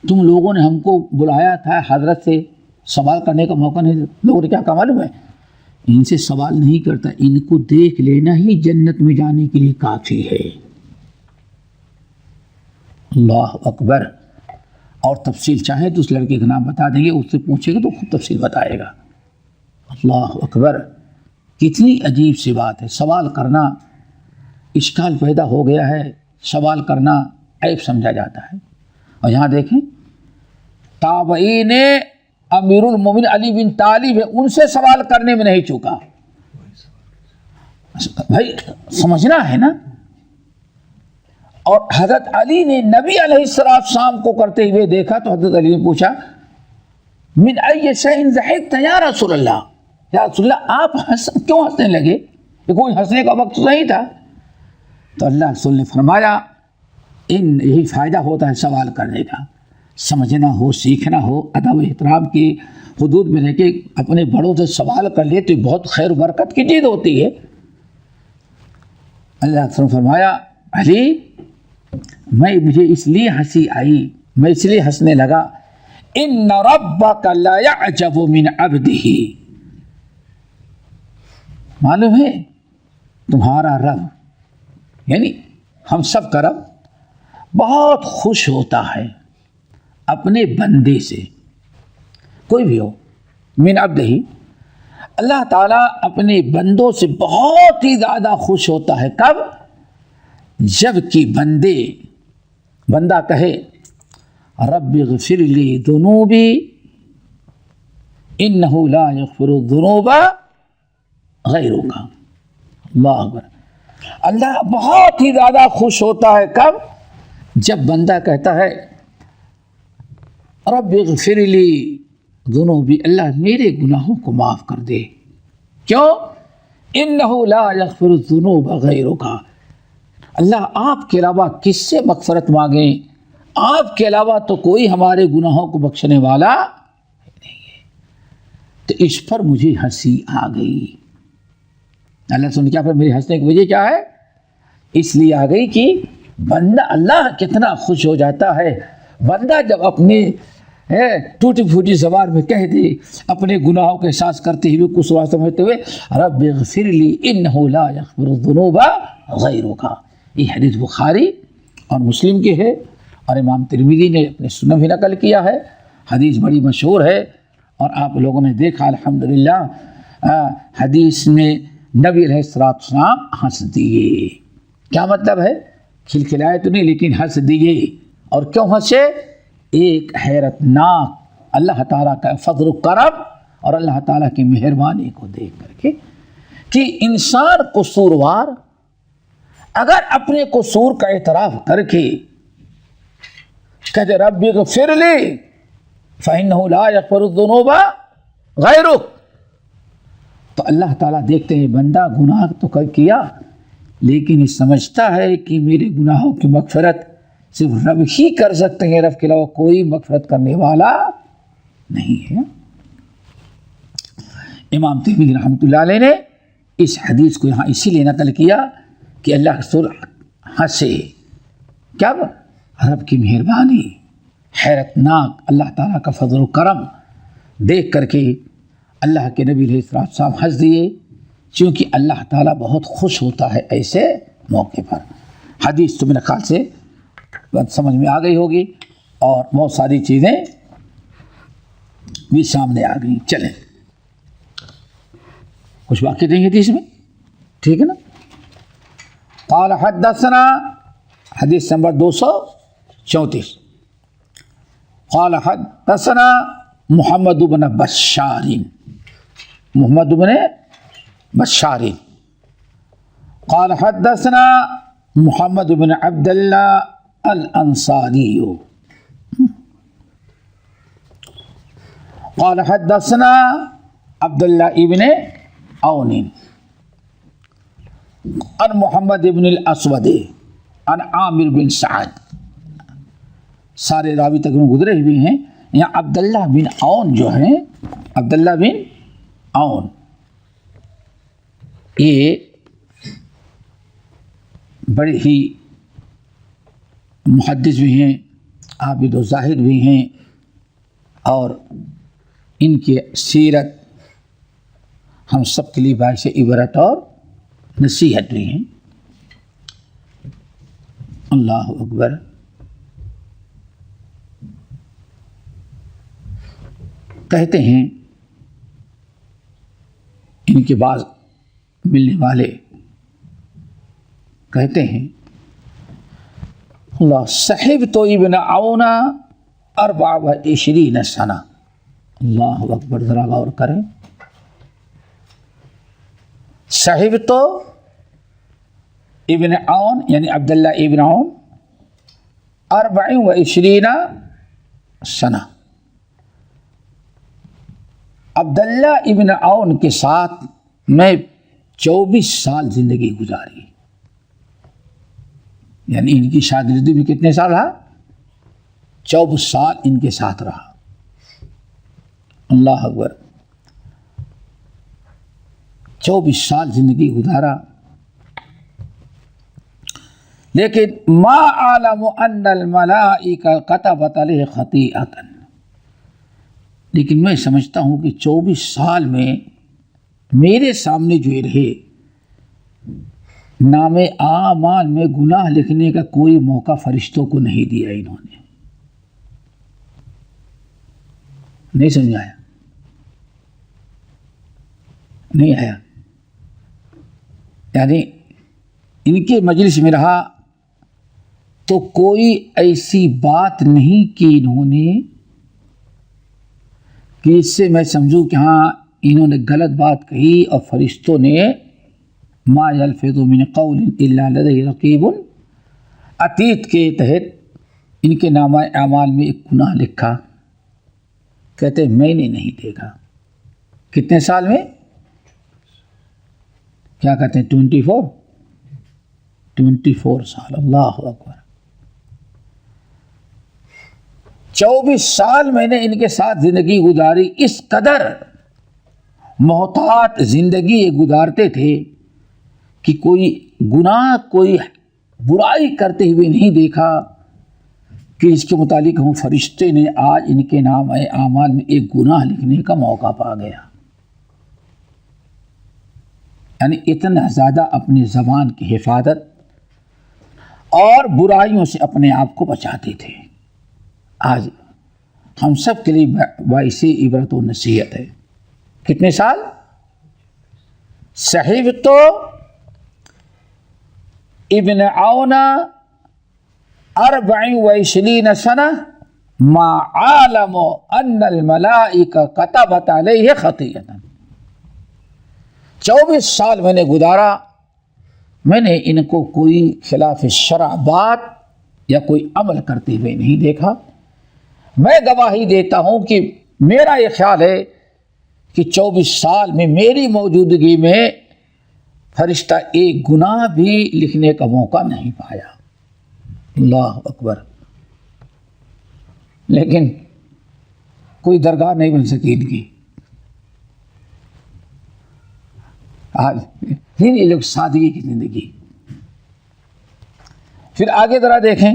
تم لوگوں نے ہم کو بلایا تھا، حضرت سے سوال کرنے کا موقع نہیں. لوگوں نے کیا کہا معلوم ہے؟ ان سے سوال نہیں کرتا، ان کو دیکھ لینا ہی جنت میں جانے کے لیے کافی ہے. اللہ اکبر. اور تفصیل چاہے تو اس لڑکے کا نام بتا دیں گے، اس سے پوچھے گا تو خود تفصیل بتائے گا. اللہ اکبر. کتنی عجیب سی بات ہے. سوال کرنا اشکال پیدا ہو گیا ہے، سوال کرنا عیب سمجھا جاتا ہے. اور یہاں دیکھیں تابعین امیر المومنین علی بن طالب ہے، ان سے سوال کرنے میں نہیں چوکا. بھائی سمجھنا ہے نا. اور حضرت علی نے نبی علیہ السلام کو کرتے ہوئے دیکھا تو حضرت علی نے پوچھا من ای شیء ضحکت یا رسول اللہ، یا رسول اللہ آپ کیوں ہنسنے لگے؟ یہ کوئی ہنسنے کا وقت نہیں تھا. تو اللہ رسول نے فرمایا یہی فائدہ ہوتا ہے سوال کرنے کا. سمجھنا ہو، سیکھنا ہو، ادب و احترام کی حدود میں رہ کے اپنے بڑوں سے سوال کر لے تو بہت خیر و برکت کی چیز ہوتی ہے. اللہ رسول نے فرمایا علی مجھے اس لیے ہنسی آئی، میں اس لیے ہنسنے لگا، ان ربک لا یعجب من عبدہ، معلوم ہے تمہارا رب یعنی ہم سب کا رب بہت خوش ہوتا ہے اپنے بندے سے، کوئی بھی ہو. من عبدہ، اللہ تعالیٰ اپنے بندوں سے بہت ہی زیادہ خوش ہوتا ہے. کب؟ جب کہ بندہ کہے رب اغفر لی ذنوبی انہ لا یغفر الذنوب غیرک. اللہ اکبر. اللہ بہت ہی زیادہ خوش ہوتا ہے کب؟ جب بندہ کہتا ہے رب اغفر لی ذنوبی، اللہ میرے گناہوں کو معاف کر دے. کیوں؟ انہ لا یغفر الذنوب غیرک، اللہ آپ کے علاوہ کس سے مغفرت مانگیں؟ آپ کے علاوہ تو کوئی ہمارے گناہوں کو بخشنے والا نہیں ہے. تو اس پر مجھے ہنسی آ گئی. اللہ سن کیا پر میری ہنسنے کی وجہ کیا ہے؟ اس لیے آ گئی کہ بندہ، اللہ کتنا خوش ہو جاتا ہے بندہ جب اپنے ٹوٹی پھوٹی زبان میں کہہ دے، اپنے گناہوں کا احساس کرتے ہوئے، قصور سمجھتے ہوئے رب اغفر لی انہ لا یغفر الذنوب غیرک. یہ حدیث بخاری اور مسلم کی ہے، اور امام ترمذی نے اپنے سنن بھی نقل کیا ہے. حدیث بڑی مشہور ہے اور آپ لوگوں نے دیکھا الحمدللہ. حدیث میں نبی علیہ السلام ہنس دیے. کیا مطلب ہے؟ کھلکھلائے تو نہیں لیکن ہنس دیے. اور کیوں ہنسے؟ ایک حیرت ناک اللہ تعالیٰ کا فضل و کرم اور اللہ تعالیٰ کی مہربانی کو دیکھ کر کے کہ انسان قصوروار اگر اپنے قصور کا اعتراف کر کے کہتے رب اغفر لی فإنہ لا یغفر الذنوب غیرک، تو اللہ تعالیٰ دیکھتے ہیں بندہ گناہ تو کیا لیکن یہ سمجھتا ہے کہ میرے گناہوں کی مغفرت صرف رب ہی کر سکتے ہیں، رب کے علاوہ کوئی مغفرت کرنے والا نہیں ہے. امام ترمذی رحمۃ اللہ علیہ نے اس حدیث کو یہاں اسی لیے نقل کیا کہ اللہ رسول ہنسے. کیا؟ رب کی مہربانی، حیرت ناک اللہ تعالیٰ کا فضل و کرم دیکھ کر کے اللہ کے نبی علیہ السلام ہنس دیے، چونکہ اللہ تعالیٰ بہت خوش ہوتا ہے ایسے موقع پر۔ حدیث تو میرے خیال سے بات سمجھ میں آ گئی ہوگی اور بہت ساری چیزیں بھی سامنے آ گئی۔ چلیں کچھ باقی نہیں ہے حدیث میں، ٹھیک ہے نا۔ قال حدثنا، حدیث نمبر 234، قال حدثنا محمد بن بشار، محمد بن بشار، قال حدثنا محمد بن عبد الله الانصاری، قال حدثنا عبد الله ابن عون عن محمد بن الاسود عن عامر بن سعد۔ سارے راوی تک گزرے ہوئے ہیں۔ یہاں عبداللہ بن عون جو ہیں، عبداللہ بن عون یہ بڑے ہی محدث بھی ہیں، عابد و زاہد بھی ہیں، اور ان کی سیرت ہم سب کے لیے باعث عبرت اور نصیحت بھی ہیں۔ اللہ اکبر۔ کہتے ہیں ان کے بعض ملنے والے کہتے ہیں اللہ صحبت ابن عون 24 سنہ۔ اللہ اکبر، ذرا غور کریں۔ صحبت ابن عون یعنی عبداللہ ابن عون 24 سنہ، عبداللہ ابن عون کے ساتھ میں 24 سال زندگی گزاری، یعنی ان کی شاگردی میں کتنے سال رہا؟ 24 سال ان کے ساتھ رہا۔ اللہ اکبر، 24 سال زندگی گزارا، لیکن ما اعلم ان الملائکہ کتبت علیہ خطیئۃ، لیکن میں سمجھتا ہوں کہ 24 سال میں میرے سامنے جو رہے، نام اعمال میں گناہ لکھنے کا کوئی موقع فرشتوں کو نہیں دیا انہوں نے۔ نہیں سمجھ آیا؟ نہیں آیا؟ یعنی ان کے مجلس میں رہا تو کوئی ایسی بات نہیں کی انہوں نے کہ اس سے میں سمجھوں کہ ہاں انہوں نے غلط بات کہی، اور فرشتوں نے ما یلفظ من قول الا لدیہ رقیب عتید کے تحت ان کے نامہ اعمال میں ایک گناہ لکھا۔ کہتے ہیں میں نے نہیں دیکھا۔ کتنے سال میں؟ کیا کہتے ہیں؟ 24 سال۔ اللہ اکبر، 24 سال میں نے ان کے ساتھ زندگی گزاری۔ اس قدر محتاط زندگی یہ گزارتے تھے کہ کوئی گناہ، کوئی برائی کرتے ہوئے نہیں دیکھا کہ اس کے متعلق ہم فرشتے نے آج ان کے نام اعمال میں ایک گناہ لکھنے کا موقع پا گیا۔ یعنی اتنا زیادہ اپنی زبان کی حفاظت اور برائیوں سے اپنے آپ کو بچاتے تھے۔ آج ہم سب کے لیے باعث عبرت و نصیحت ہے۔ کتنے سال؟ صحبت ابن عون 24 سنہ ما عالم ان الملائکہ کتبت علیہ خطیئۃ۔ 24 سال میں نے گزارا، میں نے ان کو کوئی خلاف شرع بات یا کوئی عمل کرتے ہوئے نہیں دیکھا۔ میں گواہی دیتا ہوں کہ میرا یہ خیال ہے کہ 24 سال میں میری موجودگی میں فرشتہ ایک گناہ بھی لکھنے کا موقع نہیں پایا۔ اللہ اکبر۔ لیکن کوئی درگاہ نہیں بن سکی ان کی۔ آج یہ لوگ سادگی کی زندگی۔ پھر آگے ذرا دیکھیں،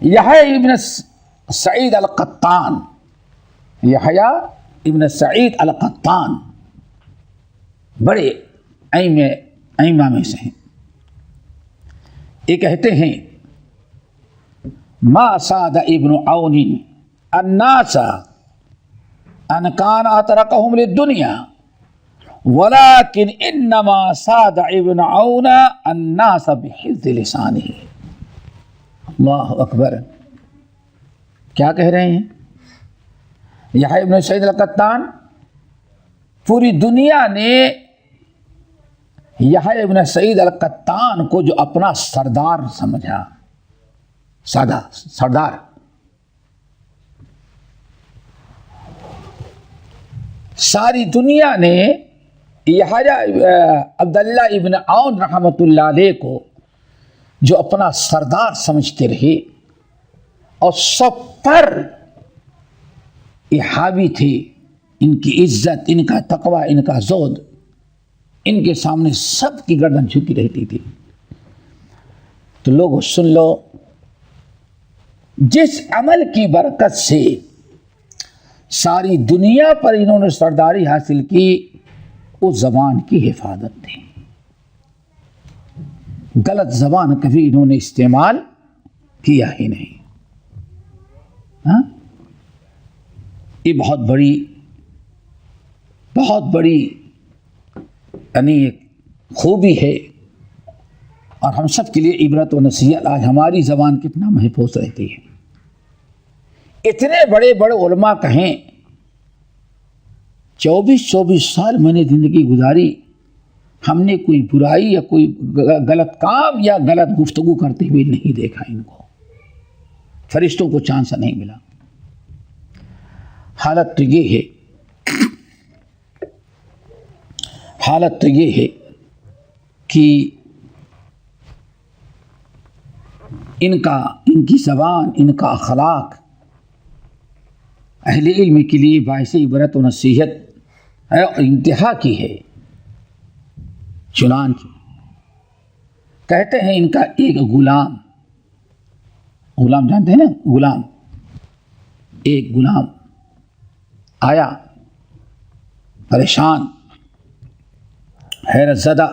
یحییٰ ابن سعید القطان، یحییٰ ابن سعید القطان بڑے ائمہ میں سے ہیں. یہ کہتے ہیں ما ساد ابن عون الناس ان کان اترکہم للدنیا ولكن انما ساد ابن عون الناس بحفظ لسانه. اللہ اکبر. کیا کہہ رہے ہیں یحییٰ ابن سعید القطان؟ پوری دنیا نے یحییٰ ابن سعید القطان کو جو اپنا سردار سمجھا، سردار، ساری دنیا نے یحییٰ عبداللہ ابن عون رحمۃ اللہ علیہ کو جو اپنا سردار سمجھتے رہے اور سب پر یہ حاوی تھے، ان کی عزت، ان کا تقوی، ان کا زہد، ان کے سامنے سب کی گردن جھکی رہتی تھی. تو لوگوں سن لو، جس عمل کی برکت سے ساری دنیا پر انہوں نے سرداری حاصل کی، اس زبان کی حفاظت تھی. غلط زبان کبھی انہوں نے استعمال کیا ہی نہیں. ہاں، یہ بہت بڑی یعنی ایک خوبی ہے، اور ہم سب کے لیے عبرت و نصیحت. آج ہماری زبان کتنا محفوظ رہتی ہے. اتنے بڑے علماء کہیں 24 سال میں نے زندگی گزاری، ہم نے کوئی برائی یا کوئی غلط کام یا غلط گفتگو کرتے ہوئے نہیں دیکھا. ان کو فرشتوں کو چانس نہیں ملا. حالت تو یہ ہے کہ ان کی زبان، ان کا اخلاق اہل علم کے لیے باعث عبرت و نصیحت ہے اور انتہا کی ہے. چنانچہ کہتے ہیں ان کا ایک غلام جانتے ہیں نا، ایک غلام آیا پریشان، حیرت زدہ.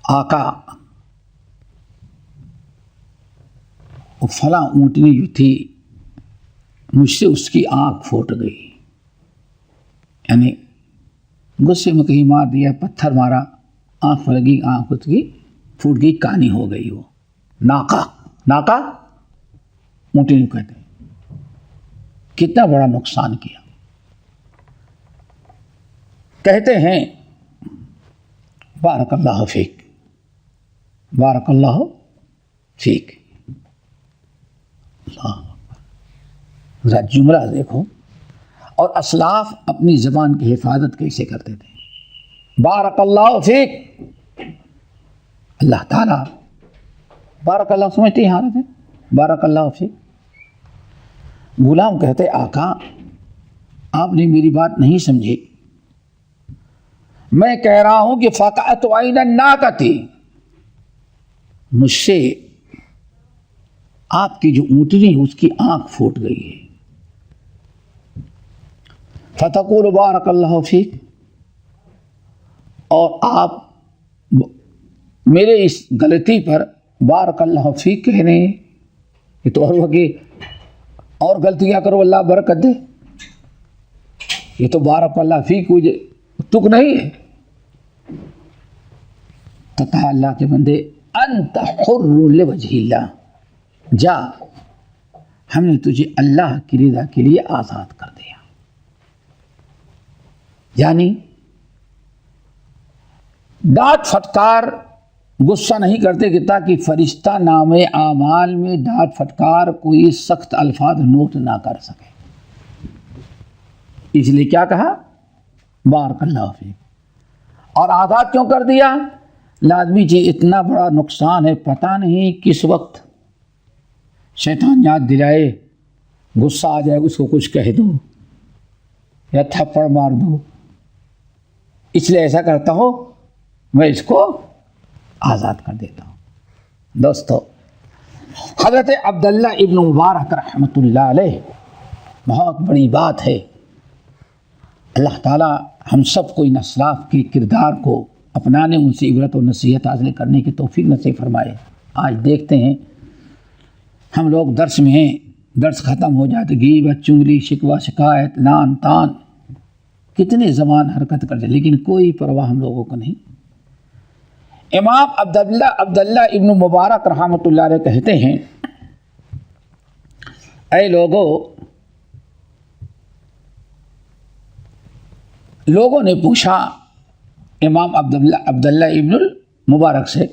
آقا، وہ فلاں اونٹنی جو تھی مجھ سے اس کی آنکھ پھوٹ گئی. یعنی غصے میں کہیں مار دیا، پتھر مارا، آنکھ لگی، آنکھ اس کی پھوٹ گئی، کانی ہو گئی. وہ ناکا اونٹنی کہتے ہیں. کتنا بڑا نقصان کیا. کہتے ہیں بارک اللہ فیک، بارک اللہ فیک. ذرا جملہ دیکھو. اور اسلاف اپنی زبان کی حفاظت کیسے کرتے تھے. بارک اللہ فیک، اللہ تعالیٰ بارک اللہ سمجھتے ہیں حالت ہے، بارک اللہ فیک. غلام کہتے آقا آپ نے میری بات نہیں سمجھی، میں کہہ رہا ہوں کہ فقعت عین الناقۃ، مجھ سے آپ کی جو اونٹنی اس کی آنکھ پھوٹ گئی ہے. فتقول بارک اللہ فیک، اور آپ میرے اس غلطی پر بارک اللہ فیک کہہ رہے ہیں. یہ تو اور غلطیاں کرو اللہ برکت دے. یہ تو بارک اللہ فیک کوئی تک نہیں ہے. تو کہا اللہ کے بندے انت حر لوجہ اللہ، جا ہم نے تجھے اللہ کی رضا کے لیے آزاد کر دیا. یعنی ڈانٹ پھٹکار غصہ نہیں کرتے کہ تاکہ فرشتہ نام اعمال میں ڈانٹ پھٹکار کوئی سخت الفاظ نوٹ نہ کر سکے. اس لیے کیا کہا بارک اللہ فیک. اور آزاد کیوں کر دیا؟ لازمی جی اتنا بڑا نقصان ہے، پتہ نہیں کس وقت شیطان یاد دلائے، غصہ آ جائے، اس کو کچھ کہہ دو یا تھپڑ مار دو. اس لیے ایسا کرتا ہو میں اس کو آزاد کر دیتا ہوں. دوستو، حضرت عبداللہ ابن مبارک رحمۃ اللہ علیہ بہت بڑی بات ہے۔ اللہ تعالیٰ ہم سب کو ان اسلاف کے کردار کو اپنانے، ان سے عبرت و نصیحت حاصل کرنے کی توفیق نصیب فرمائے۔ آج دیکھتے ہیں ہم لوگ درس میں ہیں، درس ختم ہو جاتے غیبت، چغلی، شکوہ، شکایت، لعن طعن، کتنے زبان حرکت کرتے، لیکن کوئی پرواہ ہم لوگوں کو نہیں۔ امام عبداللہ ابن مبارک رحمۃ اللہ علیہ کہتے ہیں، اے لوگوں نے پوچھا امام عبداللہ ابن المبارک سے،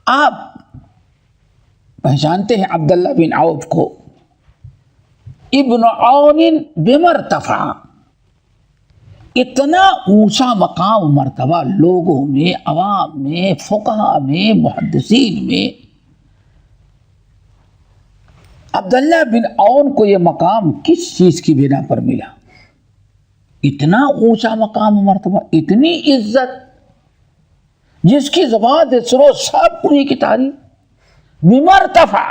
آپ پہچانتے ہیں عبداللہ بن عوف کو؟ ابن عون بمرتفع، اتنا اونچا مقام و مرتبہ لوگوں میں، عوام میں، فقہاء میں، محدثین میں۔ عبداللہ بن عون کو یہ مقام کس چیز کی بنا پر ملا؟ اتنا اونچا مقام و مرتبہ، اتنی عزت، جس کی زبان سے سنو سب انہی کی تعریف۔ بمرتفع،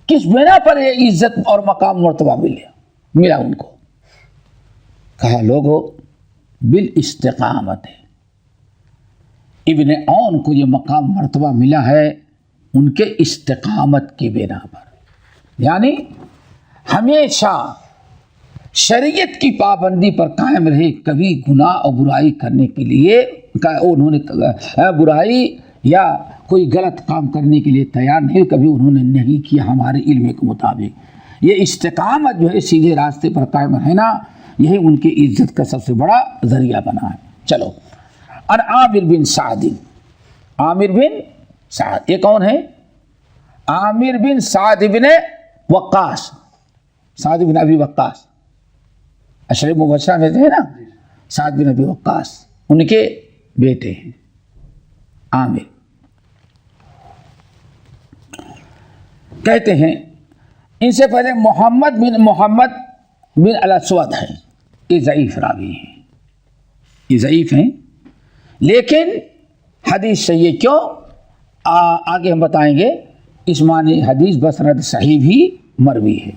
کس بنا پر یہ عزت اور مقام مرتبہ ملا ان کو؟ کہا لوگو بالاستقامت، ابن عون کو یہ مقام مرتبہ ملا ہے ان کے استقامت کی بنا پر، یعنی ہمیشہ شریعت کی پابندی پر قائم رہے، کبھی گناہ اور برائی کرنے کے لیے انہوں نے برائی یا کوئی غلط کام کرنے کے لیے تیار نہیں، کبھی انہوں نے نہیں کیا ہمارے علم کے مطابق۔ یہ استقامت جو ہے سیدھے راستے پر قائم رہنا، یہی ان کی عزت کا سب سے بڑا ذریعہ بنا ہے۔ چلو، اور عامر بن سعد، یہ کون ہے؟ عامر بن سعد بن وقاص، سعد بن ابی وقاص، اشرف مبشرہ میں تھے نا، سعد بن ابی وقاص، ان کے بیٹے ہیں عامر۔ کہتے ہیں ان سے پہلے محمد بن الاسود ہے، یہ ضعیف راوی ہیں، یہ ضعیف ہیں، لیکن حدیث صحیح ہے۔ کیوں؟ آگے ہم بتائیں گے۔ اس معنی حدیث بسند صحیح بھی مروی ہے۔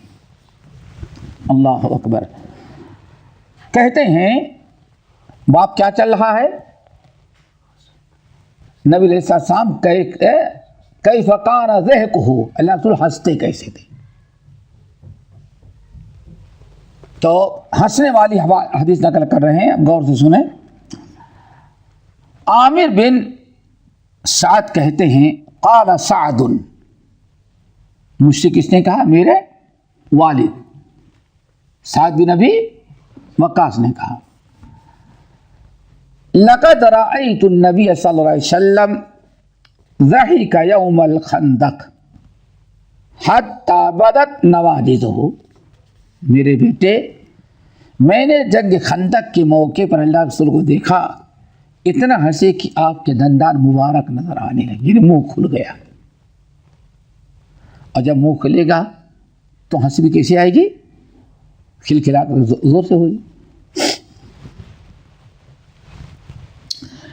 اللہ اکبر۔ کہتے ہیں باب کیا چل رہا ہے؟ نبی علیہ السلام کیف کان ضحکہ، اللہ رسول ہنستے کیسے تھے؟ تو ہنسنے والی حدیث نقل کر رہے ہیں، اب غور سے سنیں۔ عامر بن سعد کہتے ہیں قال سعد، مجھ سے کس نے کہا؟ میرے والد سعد بن ابی وقاص نے کہا، لقد رأيت النبي صلی اللہ علیہ وسلم ضحك يوم الخندق حتى بدت نواجذه، میرے بیٹے میں نے جنگ خندق کے موقع پر اللہ رسول کو دیکھا، اتنا ہنسے کہ آپ کے دندان مبارک نظر آنے لگے، یعنی منہ کھل گیا، اور جب منہ کھلے گا تو ہنسی بھی کیسے آئے گی؟ کھلکھلا کر زور سے ہوگی۔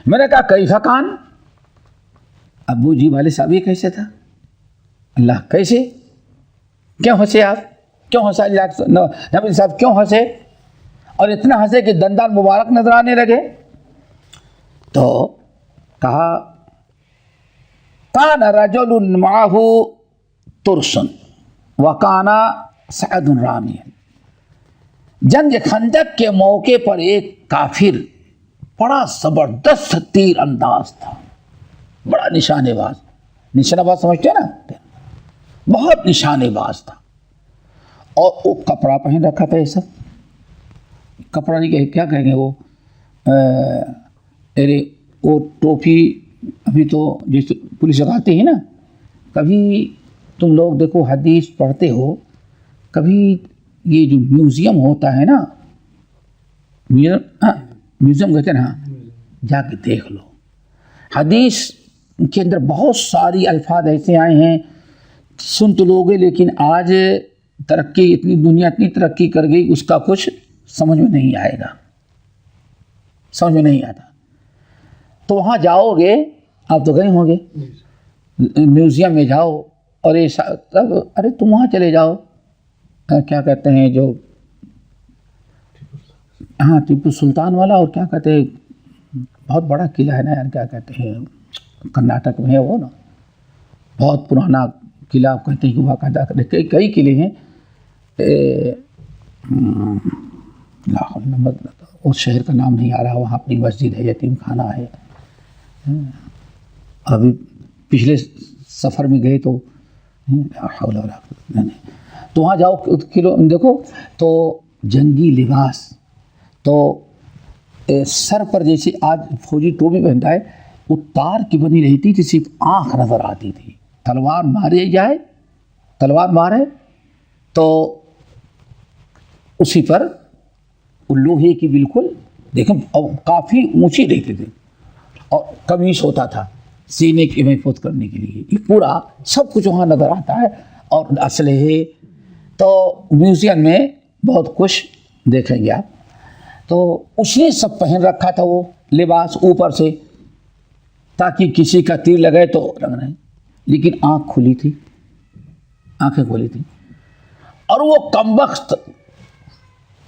میں نے کہا کیف کان، ابو جی والے صاحب یہ کیسے تھا؟ اللہ کیسے؟ کیوں ہنسے آپ؟ کیوں ہنسا اللہ نبی صاحب کیوں ہنسے؟ اور اتنا ہنسے کہ دندان مبارک نظر آنے لگے؟ تو کہا کان رجل معه ترس وکان سعد رامیا، جنگ خندق کے موقع پر ایک کافر بڑا زبردست تیر انداز تھا، بڑا نشانے باز، نشانہ باز سمجھتے ہیں نا، بہت نشانے باز تھا، اور وہ کپڑا پہن رکھا تھا، یہ سب کپڑا نہیں کہ کیا کہیں گے وہ وہ ٹوپی، ابھی تو جیسے پولیس لگاتے ہیں نا، کبھی تم لوگ دیکھو حدیث پڑھتے ہو، کبھی یہ جو میوزیم ہوتا ہے نا، میوزیم کہتے ہیں نا، جا کے دیکھ لو، حدیث کے اندر بہت ساری الفاظ ایسے آئے ہیں، سن تو لوگے، لیکن آج ترقی اتنی، دنیا اتنی ترقی کر گئی، اس کا کچھ سمجھ میں نہیں آئے گا، سمجھ میں نہیں آتا۔ تو وہاں جاؤ گے، آپ تو گئے ہوں گے، میوزیم میں جاؤ، اور ارے تم وہاں چلے جاؤ، کیا کہتے ہیں جو ہاں ٹیپو سلطان والا، اور کیا کہتے ہیں بہت بڑا قلعہ ہے نا یار، کیا کہتے ہیں کرناٹک میں ہے وہ نا، بہت پرانا قلعہ کہتے ہیں کہ وہاں کا کئی قلعے ہیں. اس شہر کا نام نہیں آ رہا، وہاں اپنی مسجد ہے، یتیم خانہ ہے. ابھی پچھلے سفر میں گئے تو تو وہاں جاؤ کلو دیکھو تو جنگی لباس، تو سر پر جیسے آج فوجی ٹوپی پہنتا ہے، وہ تار کی بنی رہتی تھی، صرف آنکھ نظر آتی تھی. تلوار مارے جائے، تلوار مارے تو اسی پر لوہے کی بالکل دیکھیں کافی اونچی رہتی تھی، اور قمیص ہوتا تھا سینے کی محفوظ کرنے کے لیے. یہ پورا سب کچھ وہاں نظر آتا ہے. اور اسلحے تو میوزیم میں بہت کچھ دیکھیں گے آپ. تو اس نے سب پہن رکھا تھا وہ لباس اوپر سے، تاکہ کسی کا تیر لگے تو لگ رہے، لیکن آنکھ کھلی تھی، آنکھیں کھلی تھی. اور وہ کمبخت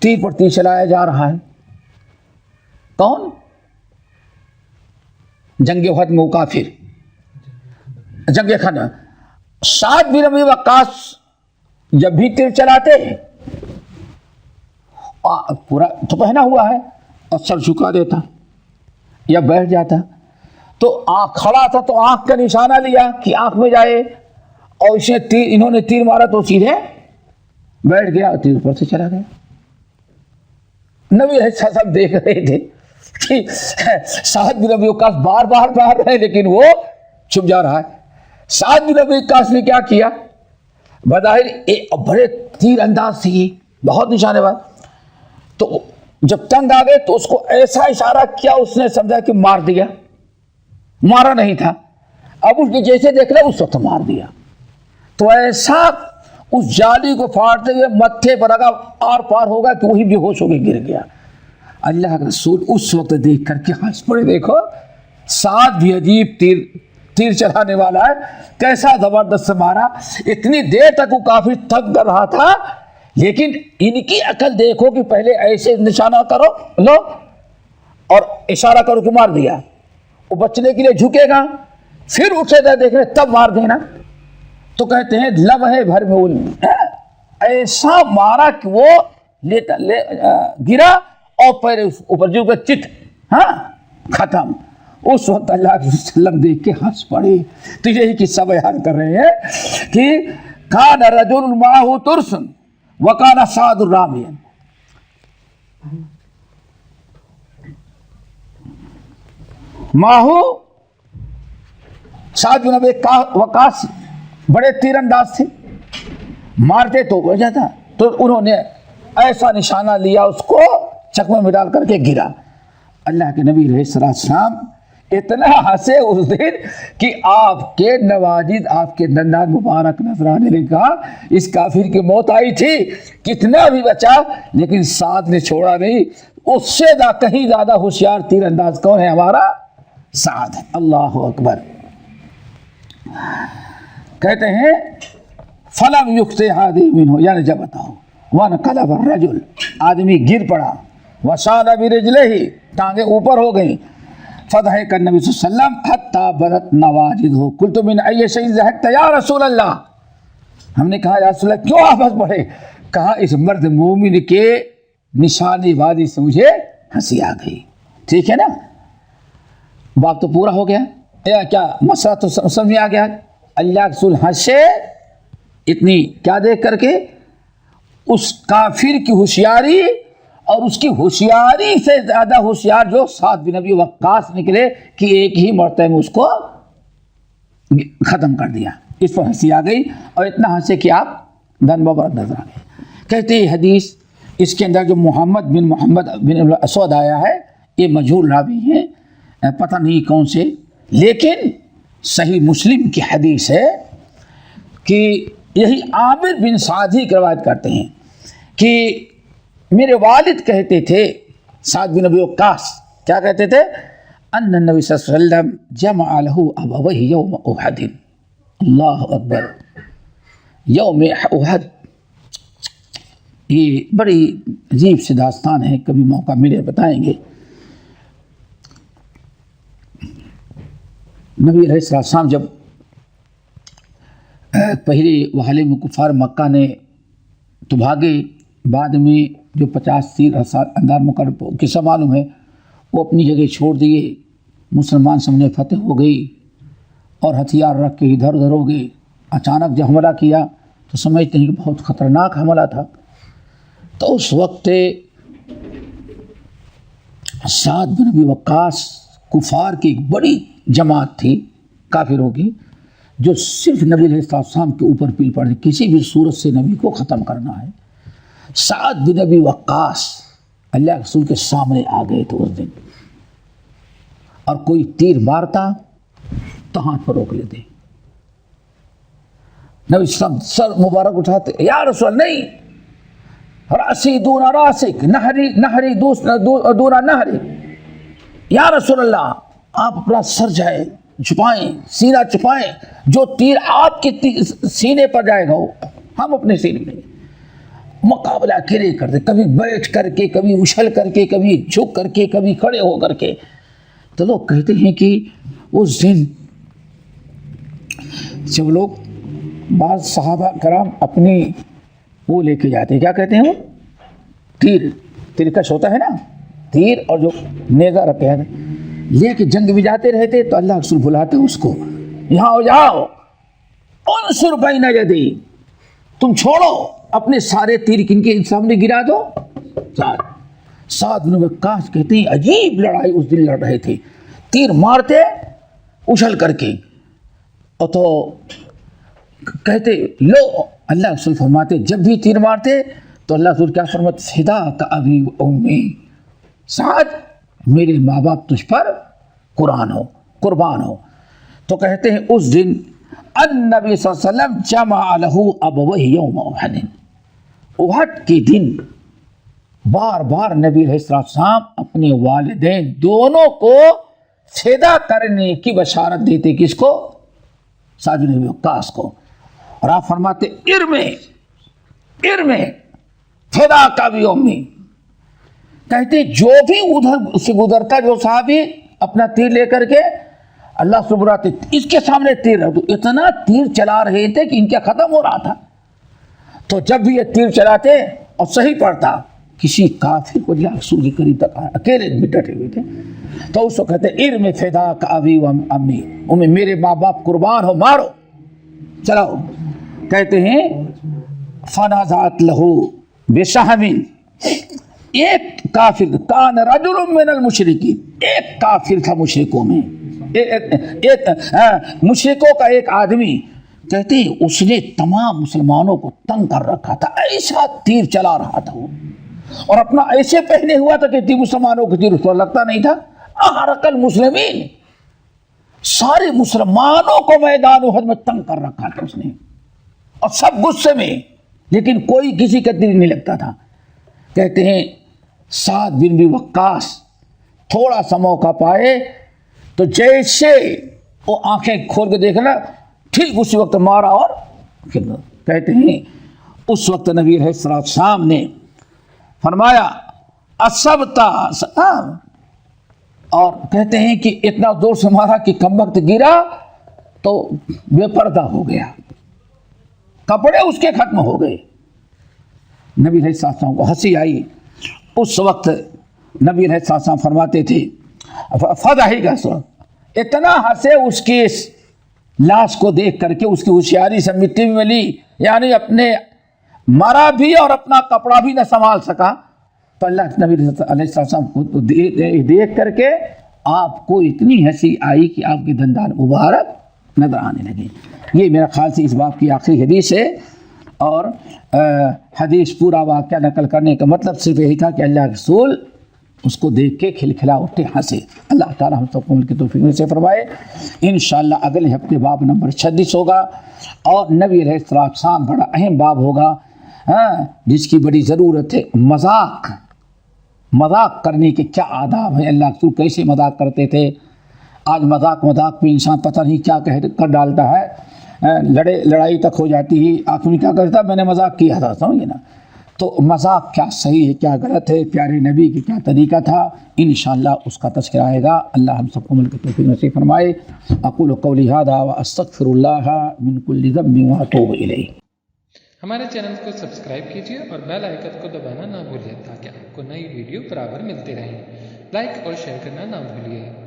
تیر پر تیر چلایا جا رہا ہے. کون؟ جنگ احد میں وہ کافر، جنگ احد. سعد بن ابی وقاص جب بھی تیر چلاتے پورا تو پہنا ہوا ہے اور سر جھکا دیتا یا بیٹھ جاتا، تو آنکھ کھڑا تھا تو آنکھ کا نشانہ لیا کہ آنکھ میں جائے، اور اس نے تیر، انہوں نے تیر مارا تو سیدھے بیٹھ گیا اور تیر اوپر سے چلا گیا. نبی ایسا سب دیکھ رہے تھے کہ سعد بن ابی وقاص بار بار مار رہے ہیں لیکن وہ چھپ جا رہا ہے. سعد بن ابی وقاص نے کیا کیا؟ بظاہر بڑے تیر انداز تھی، بہت نشانے باز. تو جب تنگ آ گئے تو اس کو ایسا اشارہ کیا، اس نے سمجھا کہ مار دیا، مارا نہیں تھا. اب اس نے جیسے دیکھ لیا اس وقت مار دیا. تو ایسا اس جالی کو پھاڑتے ہوئے متھے پر لگا، آر پار ہوگا کہ وہی بے ہوش ہو کے گر گیا. اللہ کے رسول اس وقت دیکھ کر کے ہنس پڑے. دیکھو سعد بھی عجیب تیر چلانے والا ہے، کیسا زبردست مارا. اتنی دیر تک وہ کافی تھک کر رہا تھا، لیکن ان کی عقل دیکھو کہ پہلے ایسے نشانہ کرو لو اور اشارہ کرو کہ مار دیا. وہ بچنے کے لیے جھکے گا، پھر اٹھے گا دیکھ رہے تب مار دینا. تو کہتے ہیں لمحے بھر میں ایسا مارا کہ وہ گرا اور پیر اوپر جو چت ختم. اس وقت اللہ کے وسلم دیکھ کے ہنس پڑے. تو یہی قصہ بیان کر رہے ہیں کہ کان رجل معه ترس وکان سعد رامیًا. ماہو سعد بن ابی وقاص بڑے تیر انداز تھے، مارتے تو ہو جاتا، تو انہوں نے ایسا نشانہ لیا، اس کو چکمے میں ڈال کر کے گرا. اللہ کے نبی علیہ السلام اتنا ہنسے اس دن کہ آپ کے نواجد، آپ کے دندان مبارک نظر آنے لگا. اس کافر کی موت آئی تھی، کتنا بھی بچا لیکن سعد نے چھوڑا نہیں. اس سے کہیں زیادہ ہوشیار تیر انداز کون ہے؟ ہمارا سعد ہے. اللہ اکبر. کہتے ہیں فلم یخت ہادی منہ، یعنی جب بتاؤ وانقلب الرجل، آدمی گر پڑا، وشان برجلہ، ٹانگیں اوپر ہو گئیں. فضحک النبی صلی اللہ علیہ وسلم حتی بدت نواجدہ. قلت من ای شیء ضحکت یا رسول اللہ. ہم نے کہا یا رسول اللہ کیوں آپ ہنس پڑے؟ کہا اس مرد مومن کے نشانی بازی سے مجھے ہنسی آ گئی. ٹھیک ہے نا، بات تو پورا ہو گیا. یا کیا مسئلہ تو سمجھ میں آ گیا. اللہ کے رسول ہنسے اتنی کیا دیکھ کر کے؟ اس کافر کی ہوشیاری، اور اس کی ہوشیاری سے زیادہ ہوشیار جو سعد بن ابی وقاص نکلے کہ ایک ہی مرتبہ میں اس کو ختم کر دیا. اس پر ہنسی آ گئی، اور اتنا ہنسے کہ آپ دن مبارک نظر آ گئے. کہتے ہیں حدیث اس کے اندر جو محمد بن اسود آیا ہے، یہ مجہول راوی ہیں، پتہ نہیں کون سے، لیکن صحیح مسلم کی حدیث ہے کہ یہی عامر بن سعد ہی روایت کرتے ہیں کہ میرے والد کہتے تھے، سعد بن ابی وقاص کیا کہتے تھے؟ ان النبی صلی اللہ علیہ وسلم جمع له ابویہ یوم احد. اللہ اکبر. یوم احد یہ بڑی عجیب سی داستان ہے، کبھی موقع ملے بتائیں گے۔ نبی علیہ السلام جب پہلے وحلے میں کفار مکہ نے تو بھاگے، بعد میں جو 50 تیر اندار مقرر قصہ معلوم ہے، وہ اپنی جگہ چھوڑ دیے، مسلمان سامنے فتح ہو گئی اور ہتھیار رکھ کے ادھر ادھر ہو گئے۔ اچانک جب حملہ کیا تو سمجھتے ہیں کہ بہت خطرناک حملہ تھا، تو اس وقت سعد بن ابی وقاص کفار کی ایک بڑی جماعت تھی کافروں کی، جو صرف نبی علیہ السلام کے اوپر پیل پڑ رہی، کسی بھی صورت سے نبی کو ختم کرنا ہے۔ سعد بن ابی وقاص اللہ رسول کے سامنے آ گئے تھے اس دن، اور کوئی تیر مارتا تو ہاتھ پر روک لیتے۔ نبی السلام سر مبارک اٹھاتے، یا رسول نہیں، راسی دون راسک، نہری دون نہری، یا رسول اللہ آپ اپنا سر جائے چھپائیں، سینہ چھپائیں، جو تیر آپ کے سینے پر جائے گا وہ ہم اپنے سینے لیں گے۔ مقابلہ کرے کرتے، کبھی بیٹھ کر کے، کبھی اچھل کر کے، کبھی جھک کر کے، کبھی کھڑے ہو کر کے۔ تو لوگ کہتے ہیں کہ اس دن جب لوگ بعض صحابہ کرام اپنی وہ لے کے جاتے ہیں، کیا کہتے ہیں وہ، تیرکش ہوتا ہے نا، تیر اور جو نیزہ رکھے ہیں، لے کے جنگ میں جاتے رہتے، تو اللہ رسول بلاتے اس کو، یہاں ہو جاؤ، انصر بین یدی، تم چھوڑو اپنے سارے تیر کن کے سامنے گرا دو۔ سعد بن وقاص کہتے ہیں عجیب لڑائی اس دن لڑ رہے تھے، تیر مارتے اچھل کر کے، اور تو کہتے لو، اللہ رسول فرماتے جب بھی تیر مارتے تو اللہ رسول کیا فرماتے، فداک ابی و امی، سعد میرے ماں باپ تجھ پر قربان ہو۔ تو کہتے ہیں اس دن النبی صلی اللہ علیہ وسلم جمع لہ ابویہ یوم احد، احد کے دن بار بار نبی علیہ السلام اپنے والدین دونوں کو فدا کرنے کی بشارت دیتے، کس کو، سعد بن ابی وقاص کو، اور آپ فرماتے ارمے فدا کا بھی امی، کہتے جو بھی ادھر سے گزرتا جو صحابی اپنا تیر لے کر کے اللہ سے براتے اس کے سامنے تیر رکھ دو، اتنا تیر چلا رہے تھے کہ ان کا ختم ہو رہا تھا۔ تو جب بھی یہ تیر چلاتے اور صحیح پڑتا، کسی کافر کو اللہ رسول کے قریب تک آیا، اکیلے میں ڈٹے ہوئے تھے، تو اس کو کہتے ارم فداک ابی و امی، میرے ماں باپ قربان ہو، مارو چلاؤ۔ کہتے ہیں فنازعت لہو بسہم، ایک کافر، کان رجل من المشرکین، ایک کافر تھا مشرکوں میں، ایک مشرکوں کا ایک آدمی، کہتے ہیں اس نے تمام مسلمانوں کو تنگ کر رکھا تھا، ایسا تیر چلا رہا تھا وہ، اور اپنا ایسے پہنے ہوا تھا کہ مسلمانوں کو تیر اس پر لگتا نہیں تھا۔ احرق المسلمین، سارے مسلمانوں کو میدان احد میں تنگ کر رکھا تھا اس نے، اور سب غصے میں، لیکن کوئی کسی کا تیر نہیں لگتا تھا۔ کہتے ہیں سعد بن ابی وقاص تھوڑا سا موقع پائے تو جیسے وہ آنکھیں کھول کے دیکھنا، ٹھیک اسی وقت مارا، اور کہتے ہیں اس وقت نبی علیہ السلام نے فرمایا اصبتا، اور کہتے ہیں کہ اتنا زور سے مارا کہ کم وقت گرا تو بے پردہ ہو گیا، کپڑے اس کے ختم ہو گئے۔ نبی علیہ السلام کو ہنسی آئی، اس وقت نبی علیہ السلام فرماتے تھے فضحک، اتنا ہنسے اس کی لاش کو دیکھ کر کے، اس کی ہوشیاری سے مٹی میں ملی، یعنی اپنے مرا بھی اور اپنا کپڑا بھی نہ سنبھال سکا، تو اللہ نبی علیہ السلام کو دیکھ کر کے آپ کو اتنی ہنسی آئی کہ آپ کے دندان مبارک نظر آنے لگے۔ یہ میرا خیال سے اس باب کی آخری حدیث ہے، اور حدیث پورا واقعہ نقل کرنے کا مطلب صرف یہی تھا کہ اللہ کے رسول اس کو دیکھ کے کھلکھلا اٹھے، ہنسے۔ اللہ تعالیٰ ہم سب کو مل کے توفیق سے فرمائے۔ انشاءاللہ اگلے ہفتے باب نمبر 36 ہوگا، اور نبی علیہ السلام بڑا اہم باب ہوگا، جس کی بڑی ضرورت ہے۔ مذاق کرنے کے کیا آداب ہیں، اللہ کے رسول کیسے مذاق کرتے تھے۔ آج مذاق پہ انسان پتہ نہیں کیا کر ڈالتا ہے، لڑائی تک ہو جاتی ہے، آخر میں کیا کرتا، میں نے مذاق کیا تھا، سمجھے نا۔ تو مذاق کیا صحیح ہے کیا غلط ہے، پیارے نبی کی کیا طریقہ تھا، انشاءاللہ اس کا تذکرہ آئے گا۔ اللہ ہم سب کو عمل کی توفیق نصیب فرمائے۔ اقول قولی ھذا واستغفر اللہ من کل ذنب واتوب الیہ۔ ہمارے چینل کو سبسکرائب کیجیے اور بیل آئیکن کو دبانا نہ بھولیں تاکہ آپ کو نئی ویڈیو برابر ملتے رہیں۔ لائک اور شیئر کرنا نہ بھولیے۔